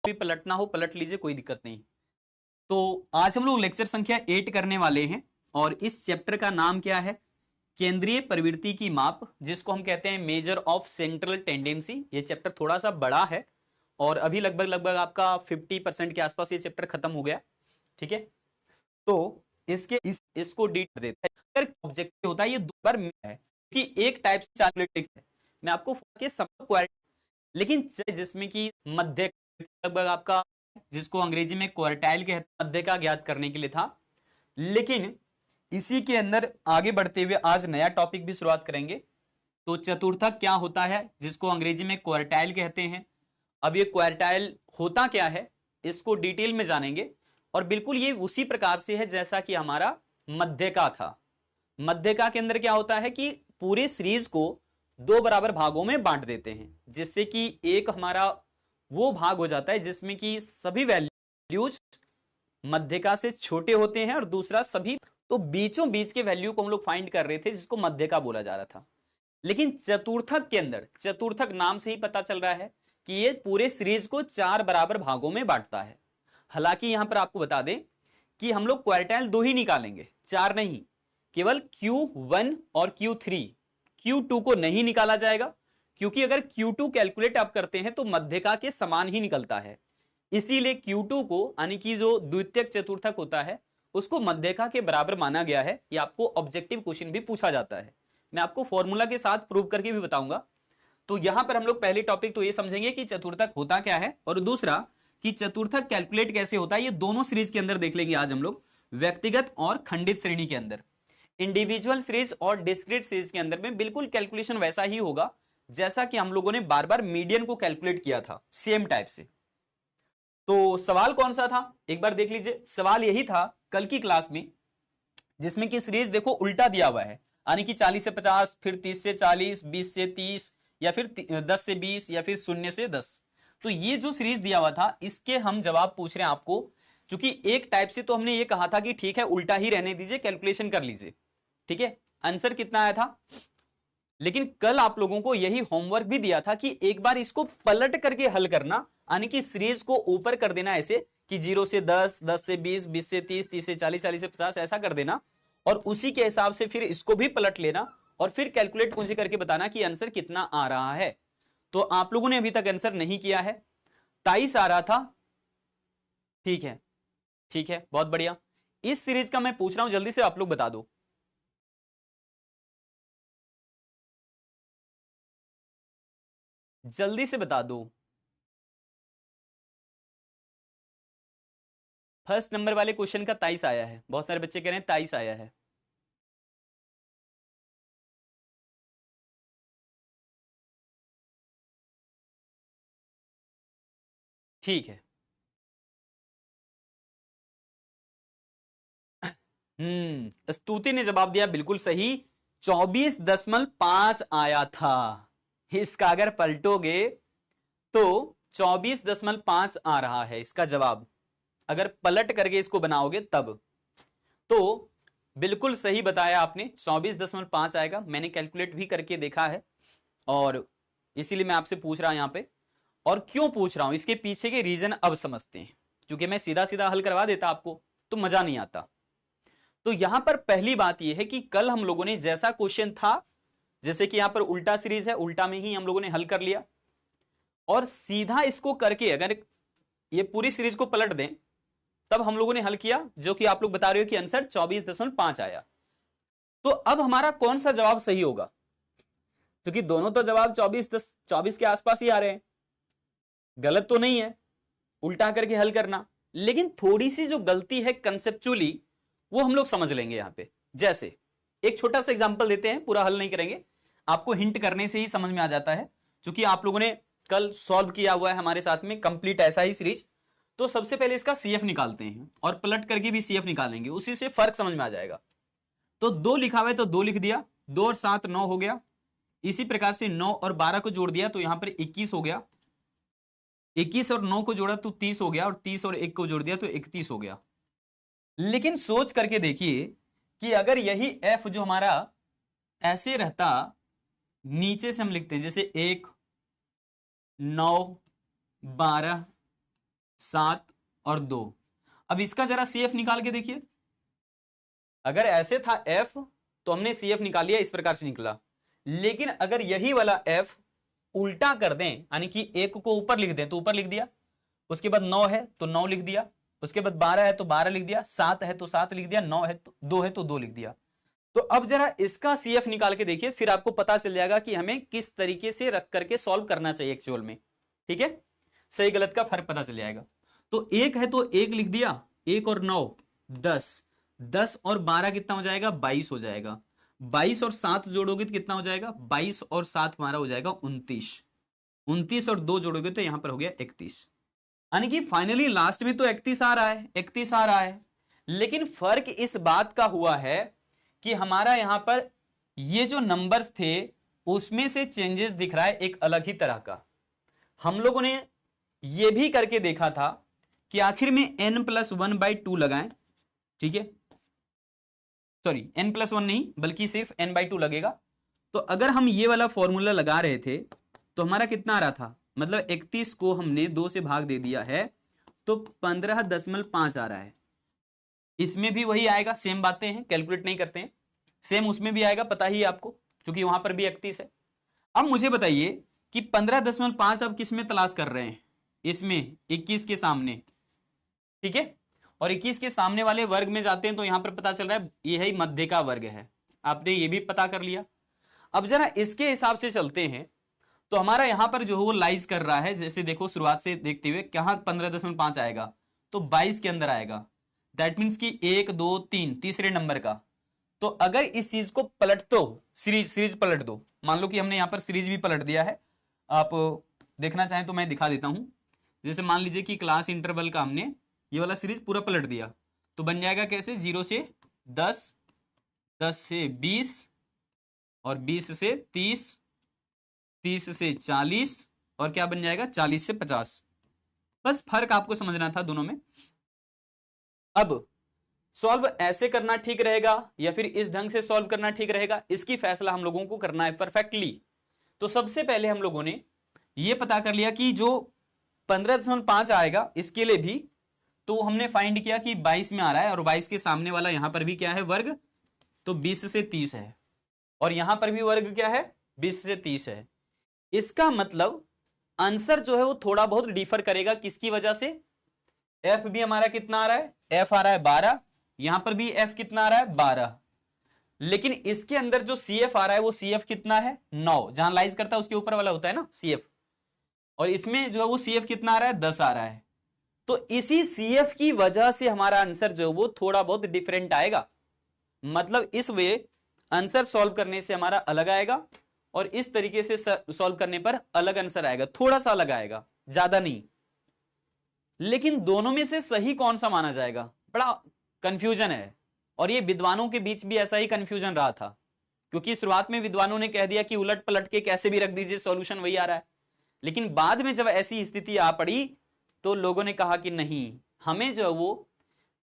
भी पलटना हो पलट लीजिए, कोई दिक्कत नहीं। तो आज हम लोग लेक्चर संख्या 8 करने वाले हैं और इस चैप्टर का नाम क्या है? केंद्रीय प्रवृत्ति की माप, जिसको हम कहते हैं मेजर ऑफ सेंट्रल टेंडेंसी। ये चैप्टर थोड़ा सा बड़ा है और अभी लगभग लगभग आपका 50% के आसपास ये चैप्टर खत्म हो गया, ठीक है। तो इसको डीट देता है। अगर ऑब्जेक्टिव होता है, ये दो बार है कि एक टाइप से कैलकुलेट है। मैं आपको के सब लेकिन जिसमें कि मध्य लगभग आपका, जिसको अंग्रेजी में क्वार्टाइल कहते हैं, मध्य का ज्ञात करने के लिए था। लेकिन इसी के अंदर आगे बढ़ते हुए आज नया टॉपिक भी शुरुआत करेंगे। तो चतुर्थक क्या होता है, जिसको अंग्रेजी में क्वार्टाइल कहते हैं। अब ये क्वार्टाइल होता क्या है, इसको डिटेल में जानेंगे। और बिल्कुल ये उसी प्रकार से है जैसा कि हमारा मध्यका था। मध्यका के अंदर क्या होता है कि पूरे सीरीज को दो बराबर भागों में बांट देते हैं, जिससे कि एक हमारा वो भाग हो जाता है जिसमें कि सभी वैल्यूज मध्यका से छोटे होते हैं और दूसरा सभी, तो बीचों बीच के वैल्यू को हम लोग फाइंड कर रहे थे, जिसको मध्यका बोला जा रहा था। लेकिन चतुर्थक के अंदर, चतुर्थक नाम से ही पता चल रहा है कि ये पूरे सीरीज को चार बराबर भागों में बांटता है। हालांकि यहां पर आपको बता दें कि हम लोग क्वार्टाइल दो ही निकालेंगे, चार नहीं, केवल Q1 और Q3, Q2 को नहीं निकाला जाएगा, क्योंकि अगर Q2 कैलकुलेट आप करते हैं तो मध्यका के समान ही निकलता है। इसीलिए Q2 को, यानी कि जो द्वितीयक चतुर्थक होता है, उसको मध्यका के बराबर माना गया है। ये आपको ऑब्जेक्टिव क्वेश्चन भी पूछा जाता है, मैं आपको फॉर्मूला के साथ प्रूव करके भी बताऊंगा। तो यहां पर हम लोग पहले टॉपिक तो ये समझेंगे कि चतुर्थक होता क्या है, और दूसरा कि चतुर्थक कैलकुलेट कैसे होता है। ये दोनों सीरीज के अंदर देख लेंगे आज हम लोग, व्यक्तिगत और खंडित श्रेणी के अंदर। इंडिविजुअल सीरीज और डिस्क्रीट सीरीज के अंदर में बिल्कुल कैलकुलेशन वैसा ही होगा जैसा कि हम लोगों ने बार बार मीडियन को कैलकुलेट किया था, सेम टाइप से। तो सवाल कौन सा था एक बार देख लीजिए। सवाल यही था कल की क्लास में, जिसमें कि सीरीज देखो उल्टा दिया हुआ है, यानी कि 40 से 50, फिर 30 से 40, 20 से 30, या फिर 10 से 20, या फिर 0 से 10। तो ये जो सीरीज दिया हुआ था, इसके हम जवाब पूछ रहे हैं आपको। क्योंकि एक टाइप से तो हमने ये कहा था कि ठीक है उल्टा ही रहने दीजिए, कैलकुलेशन कर लीजिए, ठीक है। आंसर कितना आया था, लेकिन कल आप लोगों को यही होमवर्क भी दिया था कि एक बार इसको पलट करके हल करना, यानी कि सीरीज को ऊपर कर देना ऐसे कि 0 से 10, 10 से 20, 20 से 30, 30 से 40, 40 से 50, ऐसा कर देना, और उसी के हिसाब से फिर इसको भी पलट लेना और फिर कैलकुलेट मुझे करके बताना कि आंसर कितना आ रहा है। तो आप लोगों ने अभी तक आंसर नहीं किया है, 23 आ रहा था, ठीक है, ठीक है, बहुत बढ़िया। इस सीरीज का मैं पूछ रहा हूं, जल्दी से आप लोग बता दो, जल्दी से बता दो। फर्स्ट नंबर वाले क्वेश्चन का 23 आया है, बहुत सारे बच्चे कह रहे हैं 23 आया है। ठीक है, स्तुति ने जवाब दिया बिल्कुल सही, 24.5 आया था। इसका अगर पलटोगे तो 24.5 आ रहा है इसका जवाब, अगर पलट करके इसको बनाओगे तब। तो बिल्कुल सही बताया आपने, 24.5 आएगा, मैंने कैलकुलेट भी करके देखा है, और इसीलिए मैं आपसे पूछ रहा हूं यहां पे। और क्यों पूछ रहा हूं, इसके पीछे के रीजन अब समझते हैं, क्योंकि मैं सीधा सीधा हल करवा देता आपको तो मजा नहीं आता। तो यहां पर पहली बात यह है कि कल हम लोगों ने जैसा क्वेश्चन था, जैसे कि यहां पर उल्टा सीरीज है, उल्टा में ही हम लोगों ने हल कर लिया, और सीधा इसको करके अगर ये पूरी सीरीज को पलट दें तब हम लोगों ने हल किया, जो कि आप लोग बता रहे हो कि आंसर 24.5 आया। तो अब हमारा कौन सा जवाब सही होगा, क्योंकि दोनों तो जवाब 24 के आसपास ही आ रहे हैं, गलत तो नहीं है उल्टा करके हल करना। लेकिन थोड़ी सी जो गलती है कंसेप्चुअली, वो हम लोग समझ लेंगे यहां पे। जैसे एक छोटा सा एग्जांपल देते हैं, पूरा हल नहीं करेंगे, आपको हिंट करने से ही समझ में आ जाता है, क्योंकि आप लोगों ने कल सॉल्व किया हुआ है हमारे साथ में कंप्लीट ऐसा ही सीरीज। तो सबसे पहले इसका सीएफ निकालते हैं और पलट करके भी सीएफ निकालेंगे, उसी से फर्क समझ में आ जाएगा। तो 2 लिखा हुआ है तो 2 लिख दिया, 2 और 7 9 हो गया। इसी प्रकार से 9 और 12 को जोड़ दिया तो यहां पर 21 हो गया, 21 और 9 को जोड़ा तो 30 हो गया, और 30 और 1 को जोड़ दिया तो 31 हो गया। लेकिन सोच करके देखिए कि अगर यही एफ जो हमारा ऐसे रहता, नीचे से हम लिखते हैं जैसे 1 9 12 7 और 2। अब इसका जरा CF निकाल के देखिए। अगर ऐसे था F तो हमने CF निकाल लिया, इस प्रकार से निकला। लेकिन अगर यही वाला F उल्टा कर दें, यानी कि 1 को ऊपर लिख दें तो ऊपर लिख दिया, उसके बाद 9 है तो 9 लिख दिया, उसके बाद 12 है तो 12 लिख दिया, 7 है तो 7 लिख दिया, 9 है तो 2 है तो 2 लिख दिया। तो अब जरा इसका CF निकाल के देखिए, फिर आपको पता चल जाएगा कि हमें किस तरीके से रख करके सॉल्व करना चाहिए एक्चुअल में। ठीक है, सही गलत का फर्क पता चल जाएगा। तो 1 है तो 1 लिख दिया, 1 और 9 10, 10 और 12 कितना हो जाएगा, 22 हो जाएगा। 22 और 7 जोड़ोगे तो कितना हो जाएगा, 22 और 7 हमारा हो जाएगा 29। 29 और 2 जोड़ोगे तो यहां पर हो गया 31। यानी कि फाइनली लास्ट में तो 31 आ रहा है, 31 आ रहा है। लेकिन फर्क इस बात का हुआ है कि हमारा यहां पर ये जो नंबर्स थे उसमें से चेंजेस दिख रहा है एक अलग ही तरह का। हम लोगों ने ये भी करके देखा था कि आखिर में n+1/2 लगाएं। ठीक है, सॉरी n+1 नहीं बल्कि सिर्फ n/2 लगेगा। तो अगर हम ये वाला फॉर्मूला लगा रहे थे तो हमारा कितना आ रहा था, मतलब 31 को हमने 2 से भाग दे दिया है तो 15.5 आ रहा है। इसमें भी वही आएगा, सेम बातें हैं, कैलकुलेट नहीं करते हैं, सेम उसमें भी आएगा, पता ही आपको, क्योंकि वहां पर भी 31 है। अब मुझे बताइए कि 15.5 अब किस में तलाश कर रहे हैं, इसमें 21 के सामने। ठीक है, और 21 के सामने वाले वर्ग में जाते हैं तो यहां पर पता चल रहा है यही मध्य का वर्ग है, आपने ये भी पता कर लिया। अब जरा इसके हिसाब से चलते हैं तो हमारा यहां पर जो है वो लाइज कर रहा है, जैसे देखो शुरुआत से देखते हुए कहां 15.5 आएगा तो 22 के अंदर आएगा। दैट मीन्स कि 1 2 3 तीसरे नंबर का। तो अगर इस चीज को पलट दो, सीरीज पलट दो, मान लो कि हमने यहां पर सीरीज भी पलट दिया है, आप देखना चाहें तो मैं दिखा देता हूं। जैसे मान लीजिए कि क्लास इंटरवल का हमने ये वाला सीरीज पूरा पलट दिया तो बन जाएगा कैसे, 0 से 10, 10 से 20 और 20 से 30, 30 से 40 और क्या बन जाएगा 40 से 50। बस फर्क आपको समझना था दोनों में। अब सॉल्व ऐसे करना ठीक रहेगा या फिर इस ढंग से सॉल्व करना ठीक रहेगा, इसकी फैसला हम लोगों को करना है परफेक्टली। तो सबसे पहले हम लोगों ने यह पता कर लिया कि जो 15.5 आएगा इसके लिए भी तो हमने फाइंड किया कि 22 में आ रहा है और 22 के सामने वाला यहां पर भी क्या है वर्ग, तो 20 से 30 है, और यहां पर भी वर्ग क्या है 20 से 30 है। इसका मतलब आंसर जो है वो थोड़ा बहुत डिफर करेगा, किसकी वजह से, एफ भी हमारा कितना आ रहा है, एफ आ रहा है 12, यहां पर भी एफ कितना आ रहा है 12, लेकिन इसके अंदर जो सी एफ आ रहा है वो सी एफ कितना है 9, जहां लाइज करता है उसके ऊपर वाला होता है ना सी एफ, और इसमें जो है वो सी एफ कितना आ रहा है 10 आ रहा है। तो इसी सी एफ की वजह से हमारा आंसर जो है वो थोड़ा बहुत डिफरेंट आएगा, मतलब इस वे आंसर सॉल्व करने से हमारा अलग आएगा और इस तरीके से सॉल्व करने पर अलग आंसर आएगा, थोड़ा सा अलग आएगा, ज्यादा नहीं। लेकिन दोनों में से सही कौन सा माना जाएगा, बड़ा कंफ्यूजन है, और ये विद्वानों के बीच भी ऐसा ही कंफ्यूजन रहा था, क्योंकि शुरुआत में विद्वानों ने कह दिया कि उलट पलट के कैसे भी रख दीजिए सॉल्यूशन वही आ रहा है, लेकिन बाद में जब ऐसी स्थिति आ पड़ी तो लोगों ने कहा कि नहीं, हमें जो है वो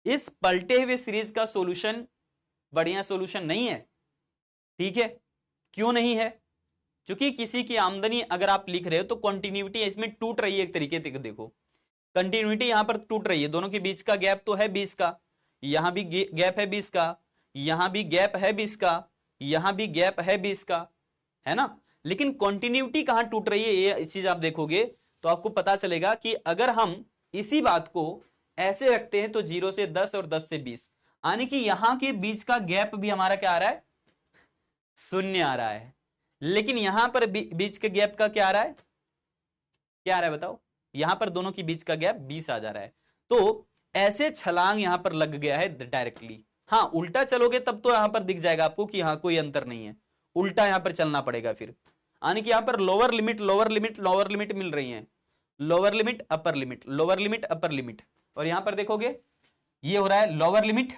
इस पलटे हुए सीरीज का सॉल्यूशन बढ़िया सॉल्यूशन नहीं है। ठीक है, क्यों नहीं है, क्योंकि किसी की आमदनी अगर आप लिख रहे हो तो कंटिन्यूटी इसमें टूट रही है, एक तरीके से देखो कंटिन्यूटी यहां पर टूट रही है, दोनों के बीच का गैप तो है 20 का, यहां भी गैप है 20 का, यहां भी गैप है 20 का, यहां भी गैप है 20 का, है ना, लेकिन कंटिन्यूटी कहां टूट रही है ये चीज आप देखोगे तो आपको पता चलेगा कि अगर हम इसी बात को ऐसे रखते हैं तो 0 से 10 और 10 से 20, यानी कि यहां के बीच का गैप भी हमारा क्या आ रहा है, शून्य आ रहा है, लेकिन यहां पर बीच के गैप का क्या आ रहा है, क्या आ रहा है बताओ, यहां पर दोनों के बीच का गैप 20 आ जा रहा है। तो ऐसे छलांग यहां पर लग गया है डायरेक्टली। हाँ उल्टा चलोगे तब तो यहां पर दिख जाएगा आपको कि हाँ कोई अंतर नहीं है, उल्टा यहां पर चलना पड़ेगा फिर, यानी कि यहां पर lower limit lower limit lower limit मिल रही है, lower limit upper limit lower limit upper limit, और यहां पर देखोगे ये हो रहा है लोअर लिमिट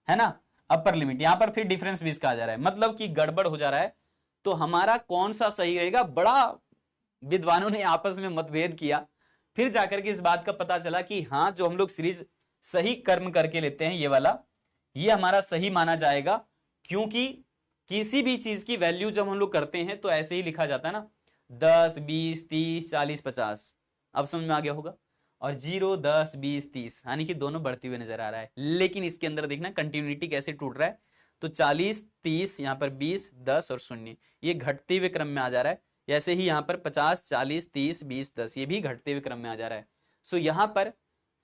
है ना अपर लिमिट, यहां पर फिर डिफरेंस 20 का आ जा रहा है, मतलब कि गड़बड़ हो जा रहा है। तो हमारा कौन सा सही रहेगा, बड़ा विद्वानों ने आपस में मतभेद किया, फिर जाकर के इस बात का पता चला कि हाँ जो हम लोग सीरीज सही कर्म करके लेते हैं ये वाला, ये हमारा सही माना जाएगा, क्योंकि किसी भी चीज की वैल्यू जब हम लोग करते हैं तो ऐसे ही लिखा जाता है ना 10 20 30 40 50, अब समझ में आ गया होगा। और 0 10 20 30, यानी कि दोनों बढ़ते हुए नजर आ रहा है। लेकिन इसके अंदर देखना कंटिन्यूटी कैसे टूट रहा है, तो 40 30, यहाँ पर 20 10 और 0, ये घटते हुए क्रम में आ जा रहा है। जैसे ही यहाँ पर 50 40 30 20 10, ये भी घटते हुए क्रम में आ जा रहा है। सो यहाँ पर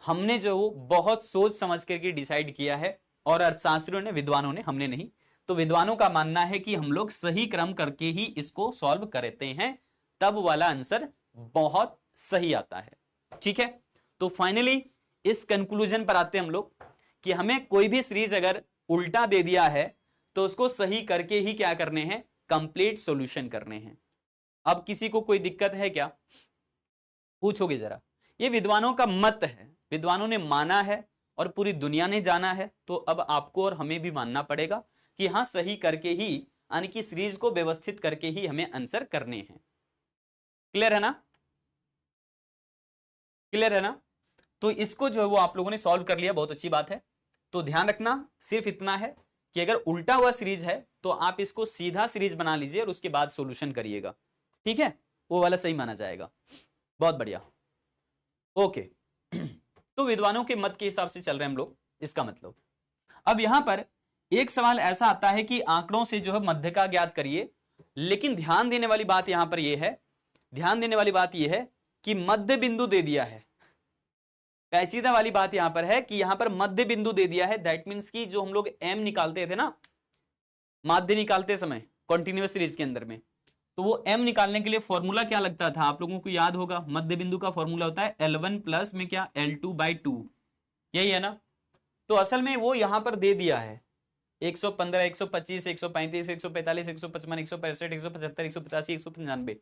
हमने जो बहुत सोच समझ करके डिसाइड किया है, और अर्थशास्त्रियों ने, विद्वानों ने, हमने नहीं। तो विद्वानों का मानना है कि हम लोग सही क्रम करके ही इसको सॉल्व करते हैं, तब वाला आंसर बहुत सही आता है। ठीक है, तो फाइनली इस कंक्लूजन पर आते हैं हम लोग कि हमें कोई भी सीरीज अगर उल्टा दे दिया है तो उसको सही करके ही क्या करने हैं, कंप्लीट सॉल्यूशन करने हैं। अब किसी को कोई दिक्कत है क्या, पूछोगे जरा। ये विद्वानों का मत है, विद्वानों ने माना है और पूरी दुनिया ने जाना है, तो अब आपको और हमें भी मानना पड़ेगा कि हाँ, सही करके ही, यानी कि सीरीज को व्यवस्थित करके ही हमें आंसर करने हैं। क्लियर है ना, क्लियर है ना। तो इसको जो है वो आप लोगों ने सॉल्व कर लिया, बहुत अच्छी बात है। तो ध्यान रखना सिर्फ इतना है कि अगर उल्टा हुआ सीरीज है तो आप इसको सीधा सीरीज बना लीजिए और उसके बाद सॉल्यूशन करिएगा, ठीक है, वो वाला सही माना जाएगा। बहुत बढ़िया, ओके। तो विद्वानों के मत के हिसाब से चल रहे हैं हम लोग, इसका मतलब। अब यहां पर एक सवाल ऐसा आता है कि आंकड़ों से जो है मध्य का ज्ञात करिए, लेकिन ध्यान देने वाली बात यहां पर यह है, ध्यान देने वाली बात यह है कि मध्य बिंदु दे दिया है। पेचीदा वाली बात यहां पर है कि यहां पर मध्य बिंदु दे दिया है। दैट मीन्स कि जो हम लोग एम निकालते थे ना, माध्य निकालते समय कॉन्टिन्यूअस सीरीज के अंदर में, तो वो एम निकालने के लिए फॉर्मूला क्या लगता था, आप लोगों को याद होगा। मध्य बिंदु का फॉर्मूला होता है L1 प्लस में क्या, L2/2, यही है ना। तो असल में वो यहां पर दे दिया है 115 125 135 145 155 165 175 185 195।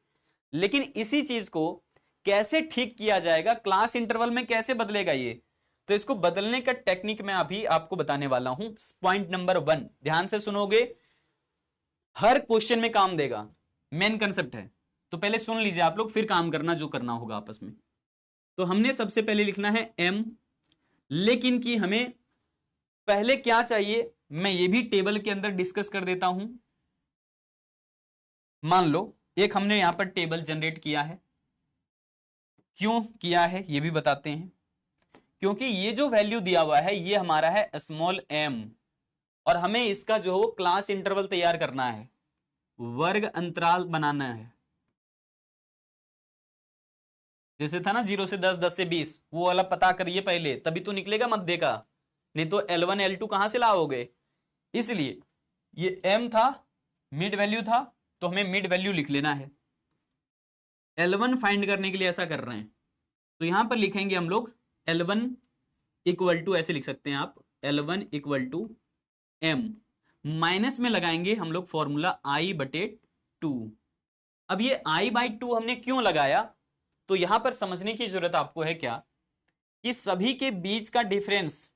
लेकिन इसी चीज को कैसे ठीक किया जाएगा, क्लास इंटरवल में कैसे बदलेगा ये, तो इसको बदलने का टेक्निक मैं अभी आपको बताने वाला हूं। पॉइंट नंबर 1 ध्यान से सुनोगे, हर क्वेश्चन में काम देगा, मेन कंसेप्ट है। तो पहले सुन लीजिए आप लोग, फिर काम करना जो करना होगा आपस में। तो हमने सबसे पहले लिखना है m, लेकिन कि हमें पहले क्या चाहिए, मैं ये भी टेबल के अंदर डिस्कस कर देता हूं। मान लो एक हमने यहां पर टेबल जनरेट किया है, क्यों किया है ये भी बताते हैं। क्योंकि ये जो वैल्यू दिया हुआ है ये हमारा है स्मॉल m, और हमें इसका जो है क्लास इंटरवल तैयार करना है, वर्ग अंतराल बनाना है। जैसे था ना 0 से 10 10 से 20, वो वाला पता करिए पहले, तभी तो निकलेगा मध्य का, नहीं तो L1 L2 कहां से लाओगे। इसलिए ये m था, मिड वैल्यू था, तो हमें मिड वैल्यू लिख लेना है। L1 फाइंड करने के लिए ऐसा कर रहे हैं, तो यहां पर लिखेंगे हम लोग L1 इक्वल टू, ऐसे लिख सकते हैं आप, L1 equal to m, minus में लगाएंगे हम लोग फॉर्मूला I/2। अब ये I/2 हमने क्यों लगाया, तो यहां पर समझने की जरूरत आपको है क्या, कि सभी के बीच का डिफरेंस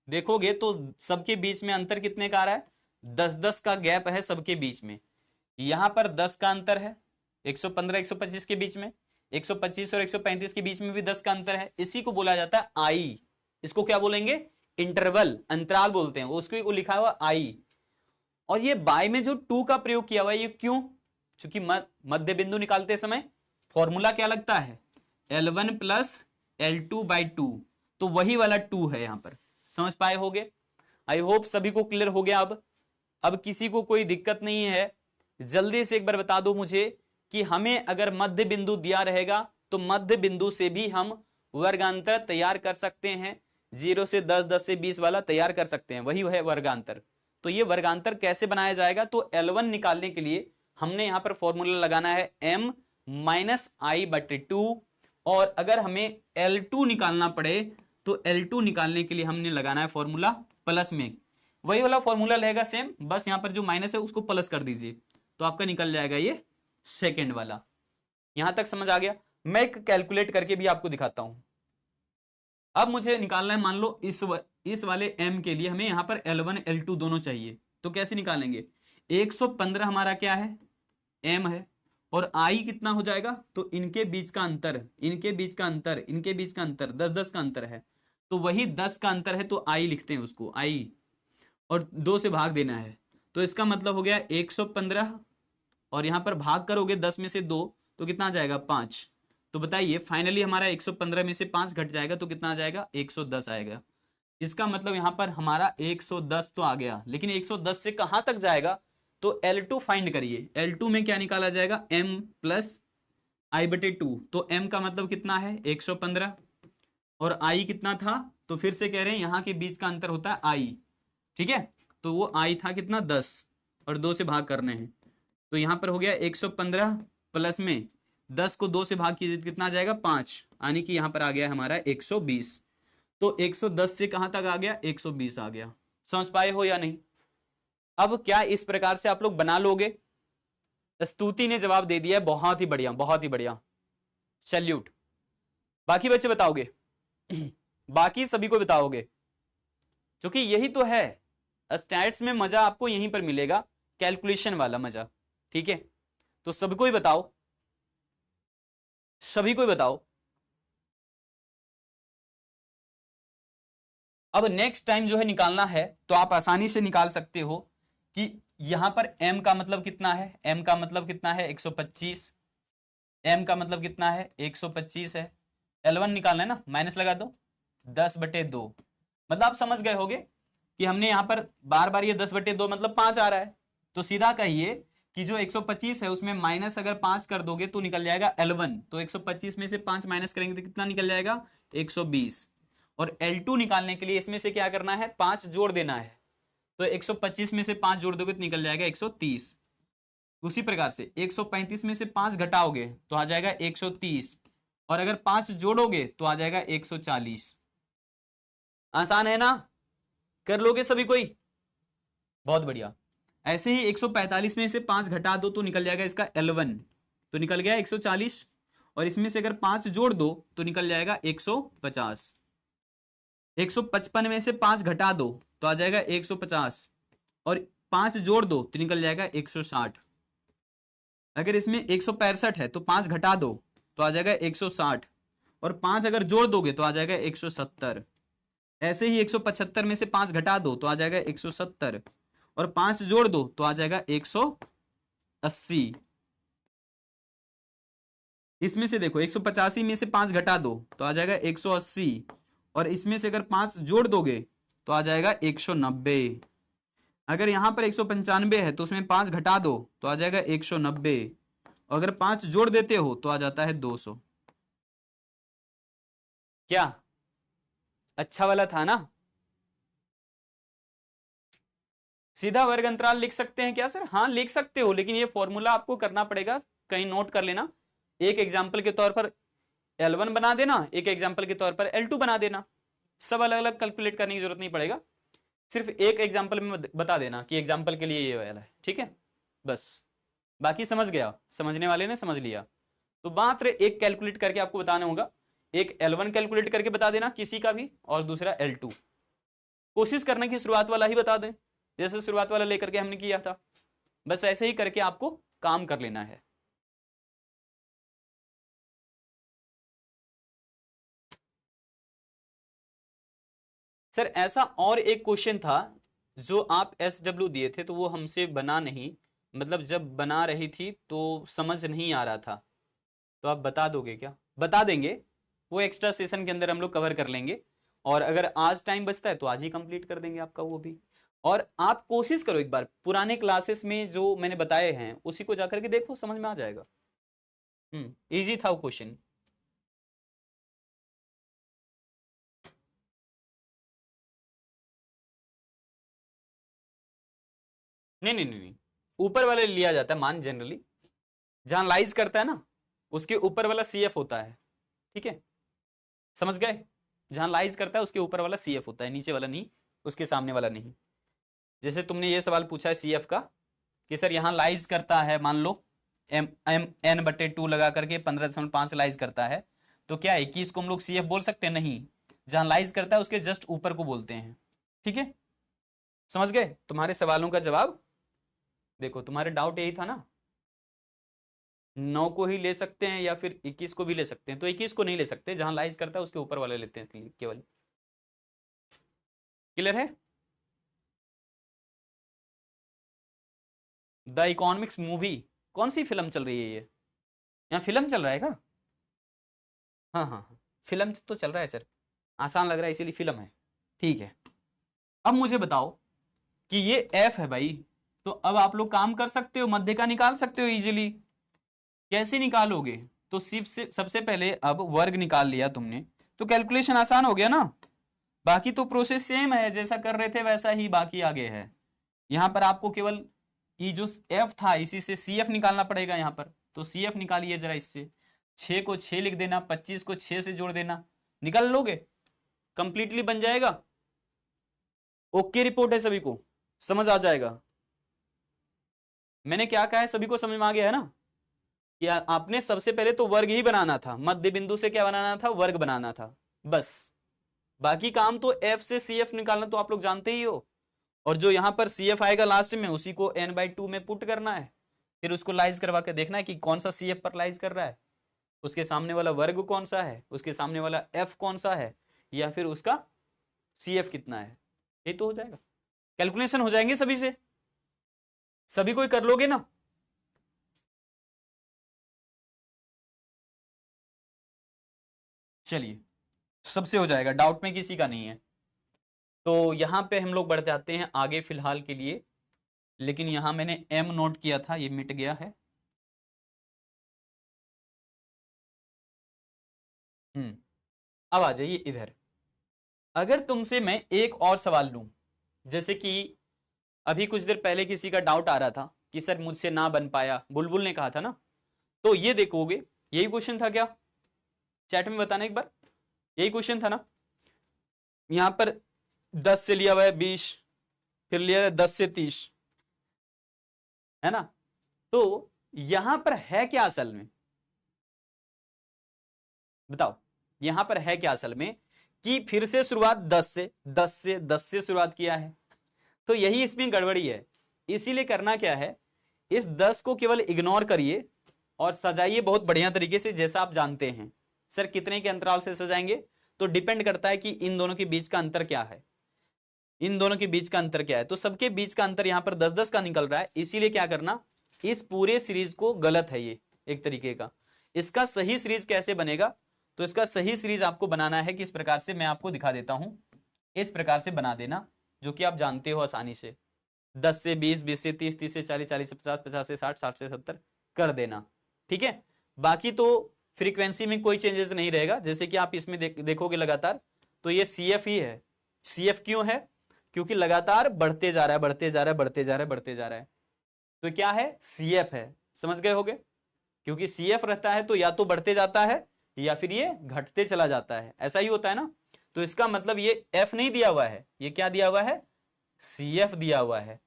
देखोगे तो सबके बीच में अंतर कितने का आ रहा है, 10-10 का गैप है सबके बीच में। यहां पर 10 का अंतर है 115 125 के बीच में, 125 और 135 के बीच में भी 10 का अंतर है। इसी को बोला जाता है आई, इसको क्या बोलेंगे, इंटरवल, अंतराल बोलते हैं, उसको लिखा हुआ आई। और ये बाय में जो 2 का प्रयोग किया हुआ है, ये क्यों, क्योंकि मध्य बिंदु निकालते समय फॉर्मूला क्या लगता है, L1 प्लस L2/2, तो वही वाला 2 है यहां पर। समझ पाए होगे, आई होप सभी को क्लियर हो गया। अब किसी को कोई दिक्कत नहीं है, जल्दी से एक बार बता दो मुझे कि हमें अगर मध्य बिंदु दिया रहेगा तो मध्य बिंदु से भी हम वर्गांतर तैयार कर सकते हैं, 0 से 10 10 से 20 वाला तैयार कर सकते हैं, वही है वर्गांतर। तो ये वर्गांतर कैसे बनाया जाएगा, तो L1 निकालने के लिए हमने यहां पर फॉर्मूला लगाना है m माइनस I/2, और अगर हमें L2 निकालना पड़े तो L2 निकालने के लिए हमने लगाना है फॉर्मूला प्लस में, वही वाला फॉर्मूला रहेगा सेम, बस यहां पर जो माइनस है उसको प्लस कर दीजिए, तो आपका निकल जाएगा ये सेकंड वाला। यहां तक समझ आ गया। मैं एक कैलकुलेट करके भी आपको दिखाता हूं। अब मुझे निकालना है, मान लो इस वाले m के लिए हमें यहां पर L1 L2 दोनों चाहिए, तो कैसे निकालेंगे, 115 हमारा क्या है, m है, और I कितना हो जाएगा, तो इनके बीच का अंतर, इनके बीच का अंतर, इनके बीच का अंतर 10 10 का अंतर है, तो वही 10 का अंतर है, तो I लिखते हैं उसको, I, और 2 से भाग देना है, तो इसका मतलब हो गया 115, और यहां पर भाग करोगे 10 में से 2 तो कितना आ जाएगा 5, तो बताइए फाइनली हमारा 115 में से 5 घट जाएगा तो कितना आ जाएगा, 110 आएगा। इसका मतलब यहां पर हमारा 110 तो आ गया, लेकिन 110 से कहां तक जाएगा, तो L2 फाइंड करिए। L2 में क्या निकाला जाएगा, m प्लस आई बटे 2। तो m का मतलब कितना है, 115, और i कितना था, तो फिर से कह रहे हैं यहाँ के बीच का अंतर होता है i, ठीक है। तो वो i था कितना, 10, और 2 से भाग करने हैं, तो यहां पर हो गया 115 प्लस में 10 को 2 से भाग कीजिए कितना आ जाएगा, 5, यानी कि यहां पर आ गया हमारा 120। तो 110 से कहां तक आ गया, 120 आ गया। समझ पाए हो या नहीं। अब क्या इस प्रकार से आप लोग बना लोगे। स्तुति ने जवाब दे दिया है, बहुत ही बढ़िया, बहुत ही बढ़िया, सैल्यूट। बाकी बच्चे बताओगे बाकी सभी को बताओगे, क्योंकि यही तो है, स्टैट्स में मजा आपको यहीं पर मिलेगा, कैलकुलेशन वाला मजा, ठीक है। तो सबको ही बताओ, सभी को ही बताओ। अब नेक्स्ट टाइम जो है निकालना है तो आप आसानी से निकाल सकते हो कि यहां पर m का मतलब कितना है, m का मतलब कितना है, 125, m का मतलब कितना है, 125 है। L1 निकालना है ना, माइनस लगा दो, 10/2। मतलब आप समझ गए होगे कि हमने यहां पर बार बार ये 10/2 मतलब 5 आ रहा है, तो सीधा कहिए कि जो 125 है उसमें माइनस अगर 5 कर दोगे तो निकल जाएगा L1। तो 125 में से 5 माइनस करेंगे तो कितना निकल जाएगा, 120। और L2 निकालने के लिए इसमें से क्या करना है, 5 जोड़ देना है। तो 125 में से 5 जोड़ दोगे तो निकल जाएगा 130। उसी प्रकार से 135 में से 5 घटाओगे तो आ जाएगा 130, और अगर 5 जोड़ोगे तो आ जाएगा 140। आसान है ना, कर लोगे सभी कोई, बहुत बढ़िया। ऐसे ही 145 में से 5 घटा दो तो निकल जाएगा इसका L1, तो निकल गया 140, और इसमें से अगर 5 जोड़ दो तो निकल जाएगा 150। 155 में से 5 घटा दो तो आ जाएगा 150, और 5 जोड़ दो तो निकल जाएगा 160। अगर इसमें 165 है तो 5 घटा दो तो आ जाएगा 160, और 5 अगर जोड़ दोगे तो आ जाएगा 170। ऐसे ही 175 में से 5 घटा दो तो आ जाएगा 170, और 5 जोड़ दो तो आ जाएगा 180। इसमें से देखो 185 में से 5 घटा दो तो आ जाएगा 180, और इसमें से अगर 5 जोड़ दोगे तो आ जाएगा 190। अगर यहां पर 195 है तो उसमें 5 घटा दो तो आ जाएगा 190, और अगर 5 जोड़ देते हो तो आ जाता है 200। क्या अच्छा वाला था ना। सीधा वर्ग अंतराल लिख सकते हैं क्या सर, हाँ लिख सकते हो, लेकिन ये फॉर्मूला आपको करना पड़ेगा, कहीं नोट कर लेना। एक एग्जाम्पल के तौर पर L1 बना देना, एक एग्जाम्पल के तौर पर L2 बना देना, सब अलग अलग कैलकुलेट करने की जरूरत नहीं पड़ेगा, सिर्फ एक एग्जाम्पल में बता देना कि एग्जाम्पल के लिए ये वाला है, ठीक है। बस बाकी समझ गया, समझने वाले ने समझ लिया। तो मात्र एक कैलकुलेट करके आपको बताना होगा, एक L1 कैलकुलेट करके बता देना किसी का भी, और दूसरा L2। कोशिश करने की शुरुआत वाला ही बता दें, जैसे शुरुआत वाला लेकर के हमने किया था, बस ऐसे ही करके आपको काम कर लेना है। सर ऐसा और एक क्वेश्चन था जो आप SW दिए थे, तो वो हमसे बना नहीं, मतलब जब बना रही थी तो समझ नहीं आ रहा था, तो आप बता दोगे क्या, बता देंगे, वो एक्स्ट्रा सेशन के अंदर हम लोग कवर कर लेंगे, और अगर आज टाइम बचता है तो आज ही कंप्लीट कर देंगे आपका वो भी। और आप कोशिश करो एक बार पुराने क्लासेस में जो मैंने बताए हैं उसी को जाकर के देखो, समझ में आ जाएगा। इजी था वो क्वेश्चन। नहीं नहीं नहीं नहीं, ऊपर वाले लिया जाता है मान, जनरली जहां लाइज करता है ना उसके ऊपर वाला CF होता है, ठीक है, समझ गए। जहां लाइज करता है उसके ऊपर वाला CF होता है, नीचे वाला नहीं, उसके सामने वाला नहीं। जैसे तुमने ये सवाल पूछा है CF का कि सर यहाँ लाइज करता है, मान लो N/2 लगा करके 15.5 लाइज करता है, तो क्या 21 को हम लोग CF बोल सकते हैं, नहीं, जहां लाइज करता है उसके जस्ट ऊपर को बोलते हैं, ठीक है। समझ गए तुम्हारे सवालों का जवाब। देखो तुम्हारे डाउट यही था ना, 9 को ही ले सकते हैं या फिर 21 को भी ले सकते हैं, तो 21 को नहीं ले सकते, जहां लाइज करता है उसके ऊपर वाले लेते हैं केवल। क्लियर है। द इकोनॉमिक्स मूवी, कौन सी फिल्म चल रही है ये, यहाँ फिल्म चल रहा है क्या। हाँ हाँ हाँ, फिल्म तो चल रहा है सर, आसान लग रहा है इसीलिए फिल्म है। ठीक है, अब मुझे बताओ कि ये एफ है भाई, तो अब आप लोग काम कर सकते हो, मध्य का निकाल सकते हो इजीली। कैसे निकालोगे? तो सिर्फ से सबसे पहले अब वर्ग निकाल लिया तुमने तो कैलकुलेशन आसान हो गया ना। बाकी तो प्रोसेस सेम है, जैसा कर रहे थे वैसा ही बाकी आगे है। यहां पर आपको केवल ये जो एफ था इसी से सी एफ निकालना पड़ेगा यहां पर, तो सी एफ निकालिए जरा इससे। 6 को 6 लिख देना, 25 को 6 से जोड़ देना, निकाल लोगे, कंप्लीटली बन जाएगा। ओके रिपोर्ट है, सभी को समझ आ जाएगा। मैंने क्या कहा है सभी को समझ में आ गया है ना, कि आपने सबसे पहले तो वर्ग ही बनाना था, मध्य बिंदु से क्या बनाना था, वर्ग बनाना था बस। बाकी काम तो एफ से सी एफ निकालना तो आप लोग जानते ही हो, और जो यहां पर सी एफ आएगा लास्ट में उसी को n/2 में पुट करना है, फिर उसको लाइज करवा के देखना है कि कौन सा सी एफ पर लाइज कर रहा है, उसके सामने वाला वर्ग कौन सा है, उसके सामने वाला एफ कौन सा है, या फिर उसका सी एफ कितना है, ये तो हो जाएगा। कैलकुलेशन हो जाएंगे सभी से, सभी कोई कर लोगे ना। चलिए, सबसे हो जाएगा, डाउट में किसी का नहीं है। तो यहां पे हम लोग बढ़ जाते हैं आगे फिलहाल के लिए, लेकिन यहां मैंने एम नोट किया था, ये मिट गया है। अब आ जाइए इधर। अगर तुमसे मैं एक और सवाल लूं, जैसे कि अभी कुछ देर पहले किसी का डाउट आ रहा था कि सर मुझसे ना बन पाया, बुलबुल ने कहा था ना, तो ये देखोगे यही क्वेश्चन था क्या, चैट में बताना एक बार, यही क्वेश्चन था ना। यहां पर 10 से लिया हुआ है 20, फिर लिया है 10 से 30, है ना। तो यहां पर है क्या असल में, बताओ, यहां पर है क्या असल में, कि फिर से शुरुआत 10 से 10 से 10 से शुरुआत किया है, तो यही इसमें गड़बड़ी है। इसीलिए करना क्या है, इस 10 को केवल इग्नोर करिए और सजाइए बहुत बढ़िया तरीके से, जैसा आप जानते हैं। सर कितने के अंतराल से सजाएंगे, तो डिपेंड करता है कि इन दोनों के बीच का अंतर क्या है, इन दोनों के बीच का अंतर क्या है। तो सबके बीच का अंतर यहां पर 10-10 का निकल रहा है, इसीलिए क्या करना, इस पूरे सीरीज को गलत है ये एक तरीके का। इसका सही सीरीज कैसे बनेगा, तो इसका सही सीरीज आपको बनाना है किस प्रकार से, मैं आपको दिखा देता हूं। इस प्रकार से बना देना, जो कि आप जानते हो आसानी से, 10 से 20, 20 से 30, 30 से 40, 40 से 50, 50 से 60, 60 से 70 कर देना, ठीक है। बाकी तो फ्रीक्वेंसी में कोई चेंजेस नहीं रहेगा, जैसे कि आप इसमें देखोगे लगातार, तो ये सी एफ ही है। सी एफ क्यों है, क्योंकि लगातार बढ़ते जा रहा है, बढ़ते जा रहा है, बढ़ते जा रहा है, बढ़ते जा रहा है, तो क्या है, सी एफ है। समझ गए होगे, क्योंकि सी एफ रहता है तो या तो बढ़ते जाता है या फिर ये घटते चला जाता है, ऐसा ही होता है ना। तो इसका मतलब ये एफ नहीं दिया हुआ है, ये क्या दिया हुआ है, सी एफ दिया हुआ है।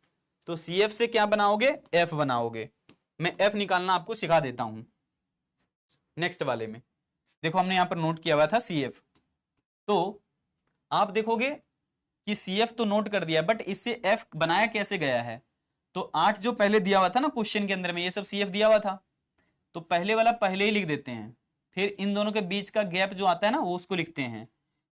तो सी एफ से क्या बनाओगे, एफ बनाओगे। मैं एफ निकालना आपको सिखा देता हूं नेक्स्ट वाले में। देखो हमने यहां पर नोट किया हुआ था सी एफ, तो आप देखोगे कि सी एफ तो नोट कर दिया, बट इससे एफ बनाया कैसे गया है। तो 8 जो पहले दिया हुआ था ना क्वेश्चन के अंदर में, ये सब सी एफ दिया हुआ था, तो पहले वाला पहले ही लिख देते हैं, फिर इन दोनों के बीच का गैप जो आता है ना वो उसको लिखते हैं,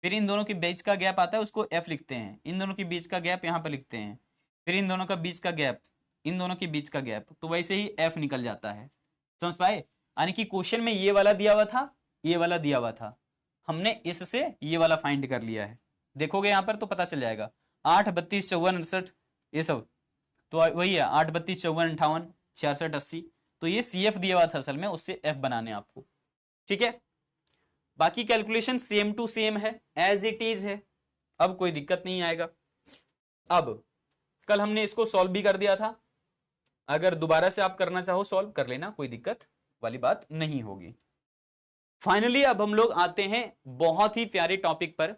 फिर इन दोनों के बीच का गैप आता है उसको एफ लिखते हैं, इन दोनों के बीच का गैप यहाँ पर लिखते हैं, फिर इन दोनों का बीच का गैप, इन दोनों के बीच का गैप, तो वैसे ही एफ निकल जाता है। समझ पाए, यानी कि क्वेश्चन में ये वाला दिया हुआ था, ये वाला दिया हुआ था, हमने इससे ये वाला फाइंड कर लिया है। देखोगे यहाँ पर तो पता चल जाएगा, 8, 32, 54, 68, ये सब तो वही है, 8, 32, 54, 58, 66, 80, तो ये सी एफ दिया हुआ था असल में, उससे एफ बनाने आपको, ठीक है। बाकी कैलकुलेशन सेम टू सेम है, एज इट इज है, अब कोई दिक्कत नहीं आएगा। अब कल हमने इसको सॉल्व भी कर दिया था, अगर दोबारा से आप करना चाहो सॉल्व कर लेना, कोई दिक्कत वाली बात नहीं होगी। फाइनली अब हम लोग आते हैं बहुत ही प्यारे टॉपिक पर।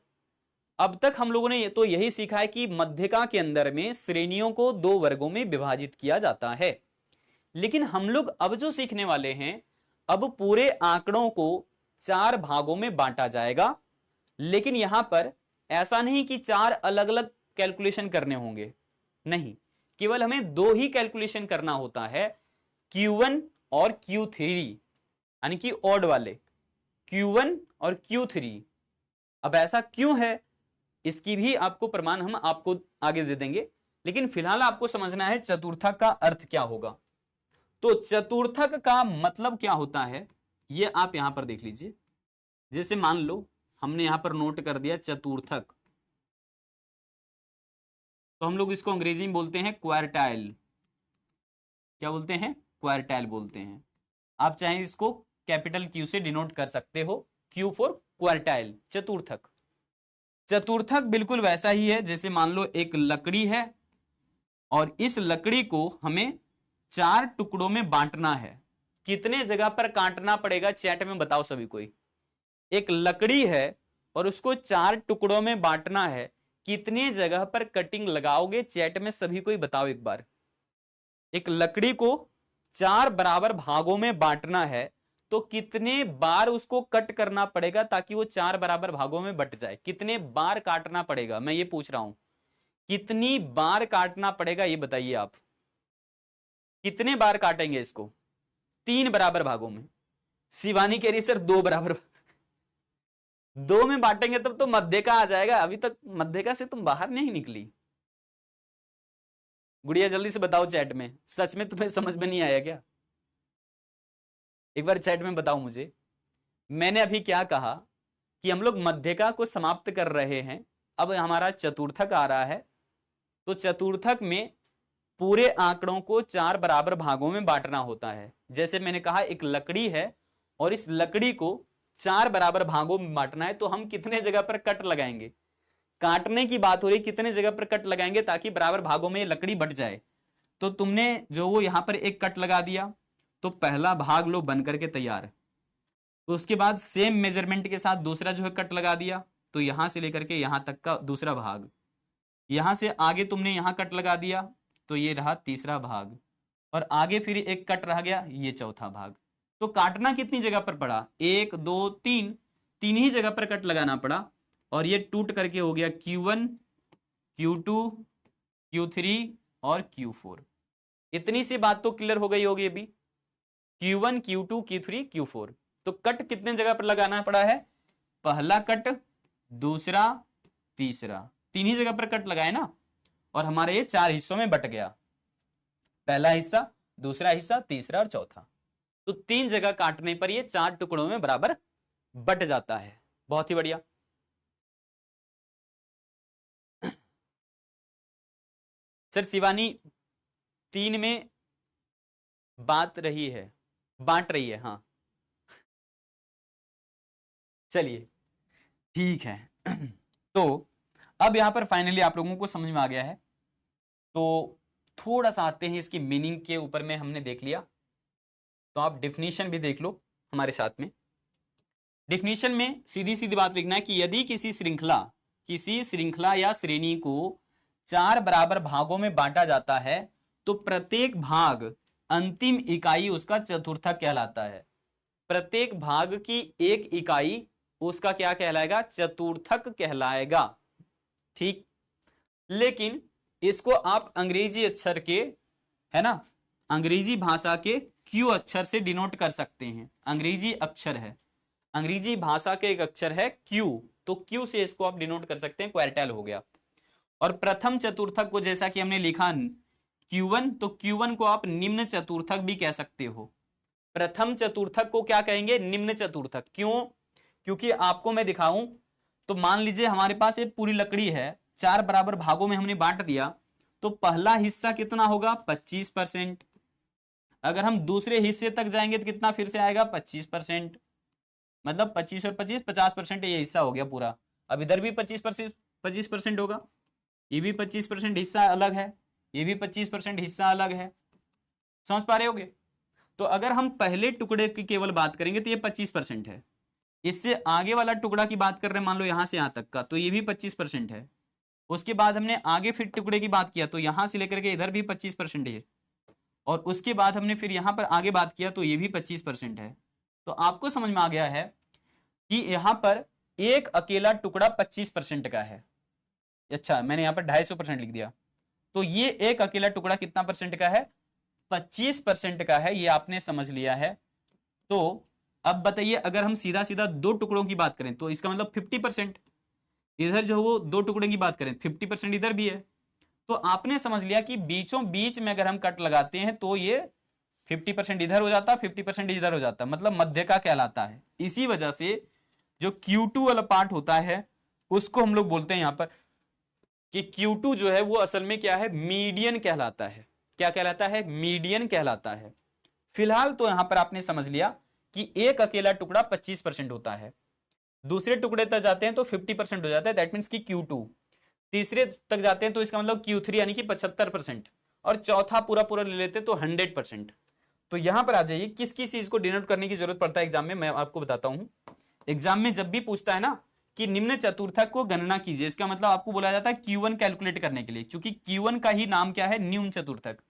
अब तक हम लोगों ने तो यही सीखा है कि मध्यका के अंदर में श्रेणियों को 2 वर्गों में विभाजित किया जाता है, लेकिन हम लोग अब जो सीखने वाले हैं, अब पूरे आंकड़ों को 4 भागों में बांटा जाएगा। लेकिन यहां पर ऐसा नहीं कि 4 अलग अलग कैलकुलेशन करने होंगे, नहीं, केवल हमें 2 ही कैलकुलेशन करना होता है, Q1 और Q3, यानी कि ऑड वाले Q1 और Q3। अब ऐसा क्यों है, इसकी भी आपको प्रमाण हम आपको आगे दे देंगे, लेकिन फिलहाल आपको समझना है चतुर्थक का अर्थ क्या होगा। तो चतुर्थक का मतलब क्या होता है, ये आप यहां पर देख लीजिए। जैसे मान लो हमने यहां पर नोट कर दिया चतुर्थक, तो हम लोग इसको अंग्रेजी में बोलते हैं क्वार्टाइल। क्या बोलते हैं? क्वार्टाइल बोलते हैं। आप चाहे इसको कैपिटल क्यू से डिनोट कर सकते हो, क्यू फॉर क्वार्टाइल, चतुर्थक। चतुर्थक बिल्कुल वैसा ही है जैसे मान लो एक लकड़ी है और इस लकड़ी को हमें 4 टुकड़ों में बांटना है। कितने जगह पर काटना पड़ेगा चैट में बताओ सभी कोई। एक लकड़ी है और उसको 4 टुकड़ों में बांटना है, कितने जगह पर कटिंग लगाओगे चैट में सभी कोई बताओ एक बार। एक लकड़ी को 4 बराबर भागों में बांटना है तो कितने बार उसको कट करना पड़ेगा ताकि वो 4 बराबर भागों में बट जाए? कितने बार काटना पड़ेगा, मैं ये पूछ रहा हूं। कितनी बार काटना पड़ेगा ये बताइए आप। कितने बार काटेंगे इसको? 3 बराबर भागों में। शिवानी कह रही सर 2 बराबर। 2 में बांटेंगे तब तो मध्य का आ जाएगा, अभी तक मध्य का से तुम बाहर नहीं निकली। गुड़िया जल्दी से बताओ चैट में, सच में तुम्हें समझ में नहीं आया क्या? एक बार चैट में बताओ मुझे। मैंने अभी क्या कहा कि हम लोग मध्यका को समाप्त कर रहे हैं, अब हमारा चतुर्थक आ रहा है। तो चतुर्थक में पूरे आंकड़ों को 4 बराबर भागों में बांटना होता है। जैसे मैंने कहा एक लकड़ी है और इस लकड़ी को 4 बराबर भागों में बांटना है, तो हम कितने जगह पर कट लगाएंगे? काटने की बात हो रही, कितने जगह पर कट लगाएंगे ताकि बराबर भागों में लकड़ी बट जाए। तो तुमने जो वो यहां पर एक कट लगा दिया, तो पहला भाग लो बन करके तैयार। तो उसके बाद सेम मेजरमेंट के साथ दूसरा जो है कट लगा दिया, तो यहां से लेकर के यहां तक का दूसरा भाग। यहां से आगे तुमने यहां कट लगा दिया, तो ये रहा तीसरा भाग, और आगे फिर एक कट रह गया, ये चौथा भाग। तो काटना कितनी जगह पर पड़ा? 1 2 3, 3 ही जगह पर कट लगाना पड़ा। और ये टूट करके हो गया Q1 Q2 Q3 और Q4। इतनी सी बात तो क्लियर हो गई होगी अभी। Q1 Q2 Q3 Q4। तो कट कितने जगह पर लगाना पड़ा है? पहला कट, दूसरा, तीसरा, 3 ही जगह पर कट लगाए ना। और हमारे ये 4 हिस्सों में बट गया, पहला हिस्सा, दूसरा हिस्सा, तीसरा और चौथा। तो 3 जगह काटने पर ये 4 टुकड़ों में बराबर बट जाता है। बहुत ही बढ़िया। सर शिवानी 3 में बांट रही है, हाँ चलिए ठीक है। तो अब यहां पर फाइनली आप लोगों को समझ में आ गया है। तो थोड़ा सा आते हैं इसकी मीनिंग के ऊपर में, हमने देख लिया। तो आप डेफिनेशन भी देख लो हमारे साथ में। डेफिनेशन में सीधी सीधी बात लिखना है कि यदि किसी श्रृंखला या श्रेणी को 4 बराबर भागों में बांटा जाता है तो प्रत्येक भाग अंतिम इकाई उसका चतुर्थक कहलाता है। प्रत्येक भाग की एक इकाई उसका क्या कहलाएगा? चतुर्थक कहलाएगा। ठीक, लेकिन इसको आप अंग्रेजी अक्षर के, है ना, अंग्रेजी भाषा के क्यू अक्षर से डिनोट कर सकते हैं। अंग्रेजी अक्षर है, अंग्रेजी भाषा के एक अक्षर है क्यू, तो क्यू से इसको आप डिनोट कर सकते हैं, क्वार्टाइल हो गया। और प्रथम चतुर्थक को जैसा कि हमने लिखा Q1, तो Q1 को आप निम्न चतुर्थक भी कह सकते हो। प्रथम चतुर्थक को क्या कहेंगे? निम्न चतुर्थक। क्यों? क्योंकि आपको मैं दिखाऊं तो मान लीजिए हमारे पास एक पूरी लकड़ी है, 4 बराबर भागों में हमने बांट दिया, तो पहला हिस्सा कितना होगा? 25%। अगर हम दूसरे हिस्से तक जाएंगे तो कितना फिर से आएगा? 25%। मतलब 25 और 25 50% ये हिस्सा हो गया पूरा। अब इधर भी 25% होगा, ये भी 25% हिस्सा अलग है, ये भी 25% हिस्सा अलग है। समझ पा रहे होगे? तो अगर हम पहले टुकड़े की केवल बात करेंगे तो ये 25% है। इससे आगे वाला टुकड़ा की बात कर रहे हैं, मान लो यहां से यहां तक का, तो ये भी 25% है। उसके बाद हमने आगे फिर टुकड़े की बात किया तो यहां से लेकर के इधर भी 25% है। और उसके बाद हमने फिर यहां पर आगे बात किया तो ये भी 25% है। तो आपको समझ में आ गया है कि यहां पर एक अकेला टुकड़ा 25% का है। अच्छा, मैंने यहां पर 250% लिख दिया। तो ये एक अकेला टुकड़ा कितना परसेंट का है? 25% का है। ये आपने समझ लिया है। तो अब बताइए, अगर हम सीधा सीधा 2 टुकड़ों की बात करें तो इसका मतलब 50%। इधर जो वो 2 टुकड़े की बात करें 50% इधर भी है। तो आपने समझ लिया कि बीचों बीच में अगर हम कट लगाते हैं तो ये 50% इधर हो जाता, 50% इधर हो जाता, मतलब मध्य का कहलाता है। इसी वजह से जो Q2 वाला पार्ट होता है उसको हम लोग बोलते हैं यहां पर कि Q2 जो है वो असल में क्या है, मीडियन कहलाता है। क्या कहलाता है? मीडियन कहलाता है। फिलहाल तो यहां पर आपने समझ लिया कि एक अकेला टुकड़ा 25% होता है, दूसरे टुकड़े तक जाते हैं तो 50% हो जाता है, दैट मीन्स कि Q2। तीसरे तक जाते हैं तो इसका मतलब Q3 यानी कि 75%, और चौथा पूरा पूरा ले लेते तो 100%। तो यहां पर आ जाइए, किस किस चीज को डिनोट करने की जरूरत पड़ता है एग्जाम में, मैं आपको बताता हूं। एग्जाम में जब भी पूछता है ना कि निम्न चतुर्थक को गणना कीजिए, इसका मतलब आपको बोला जाता है Q1 कैलकुलेट करने के लिए, क्योंकि Q1 का ही नाम क्या है, न्यून चतुर्थक।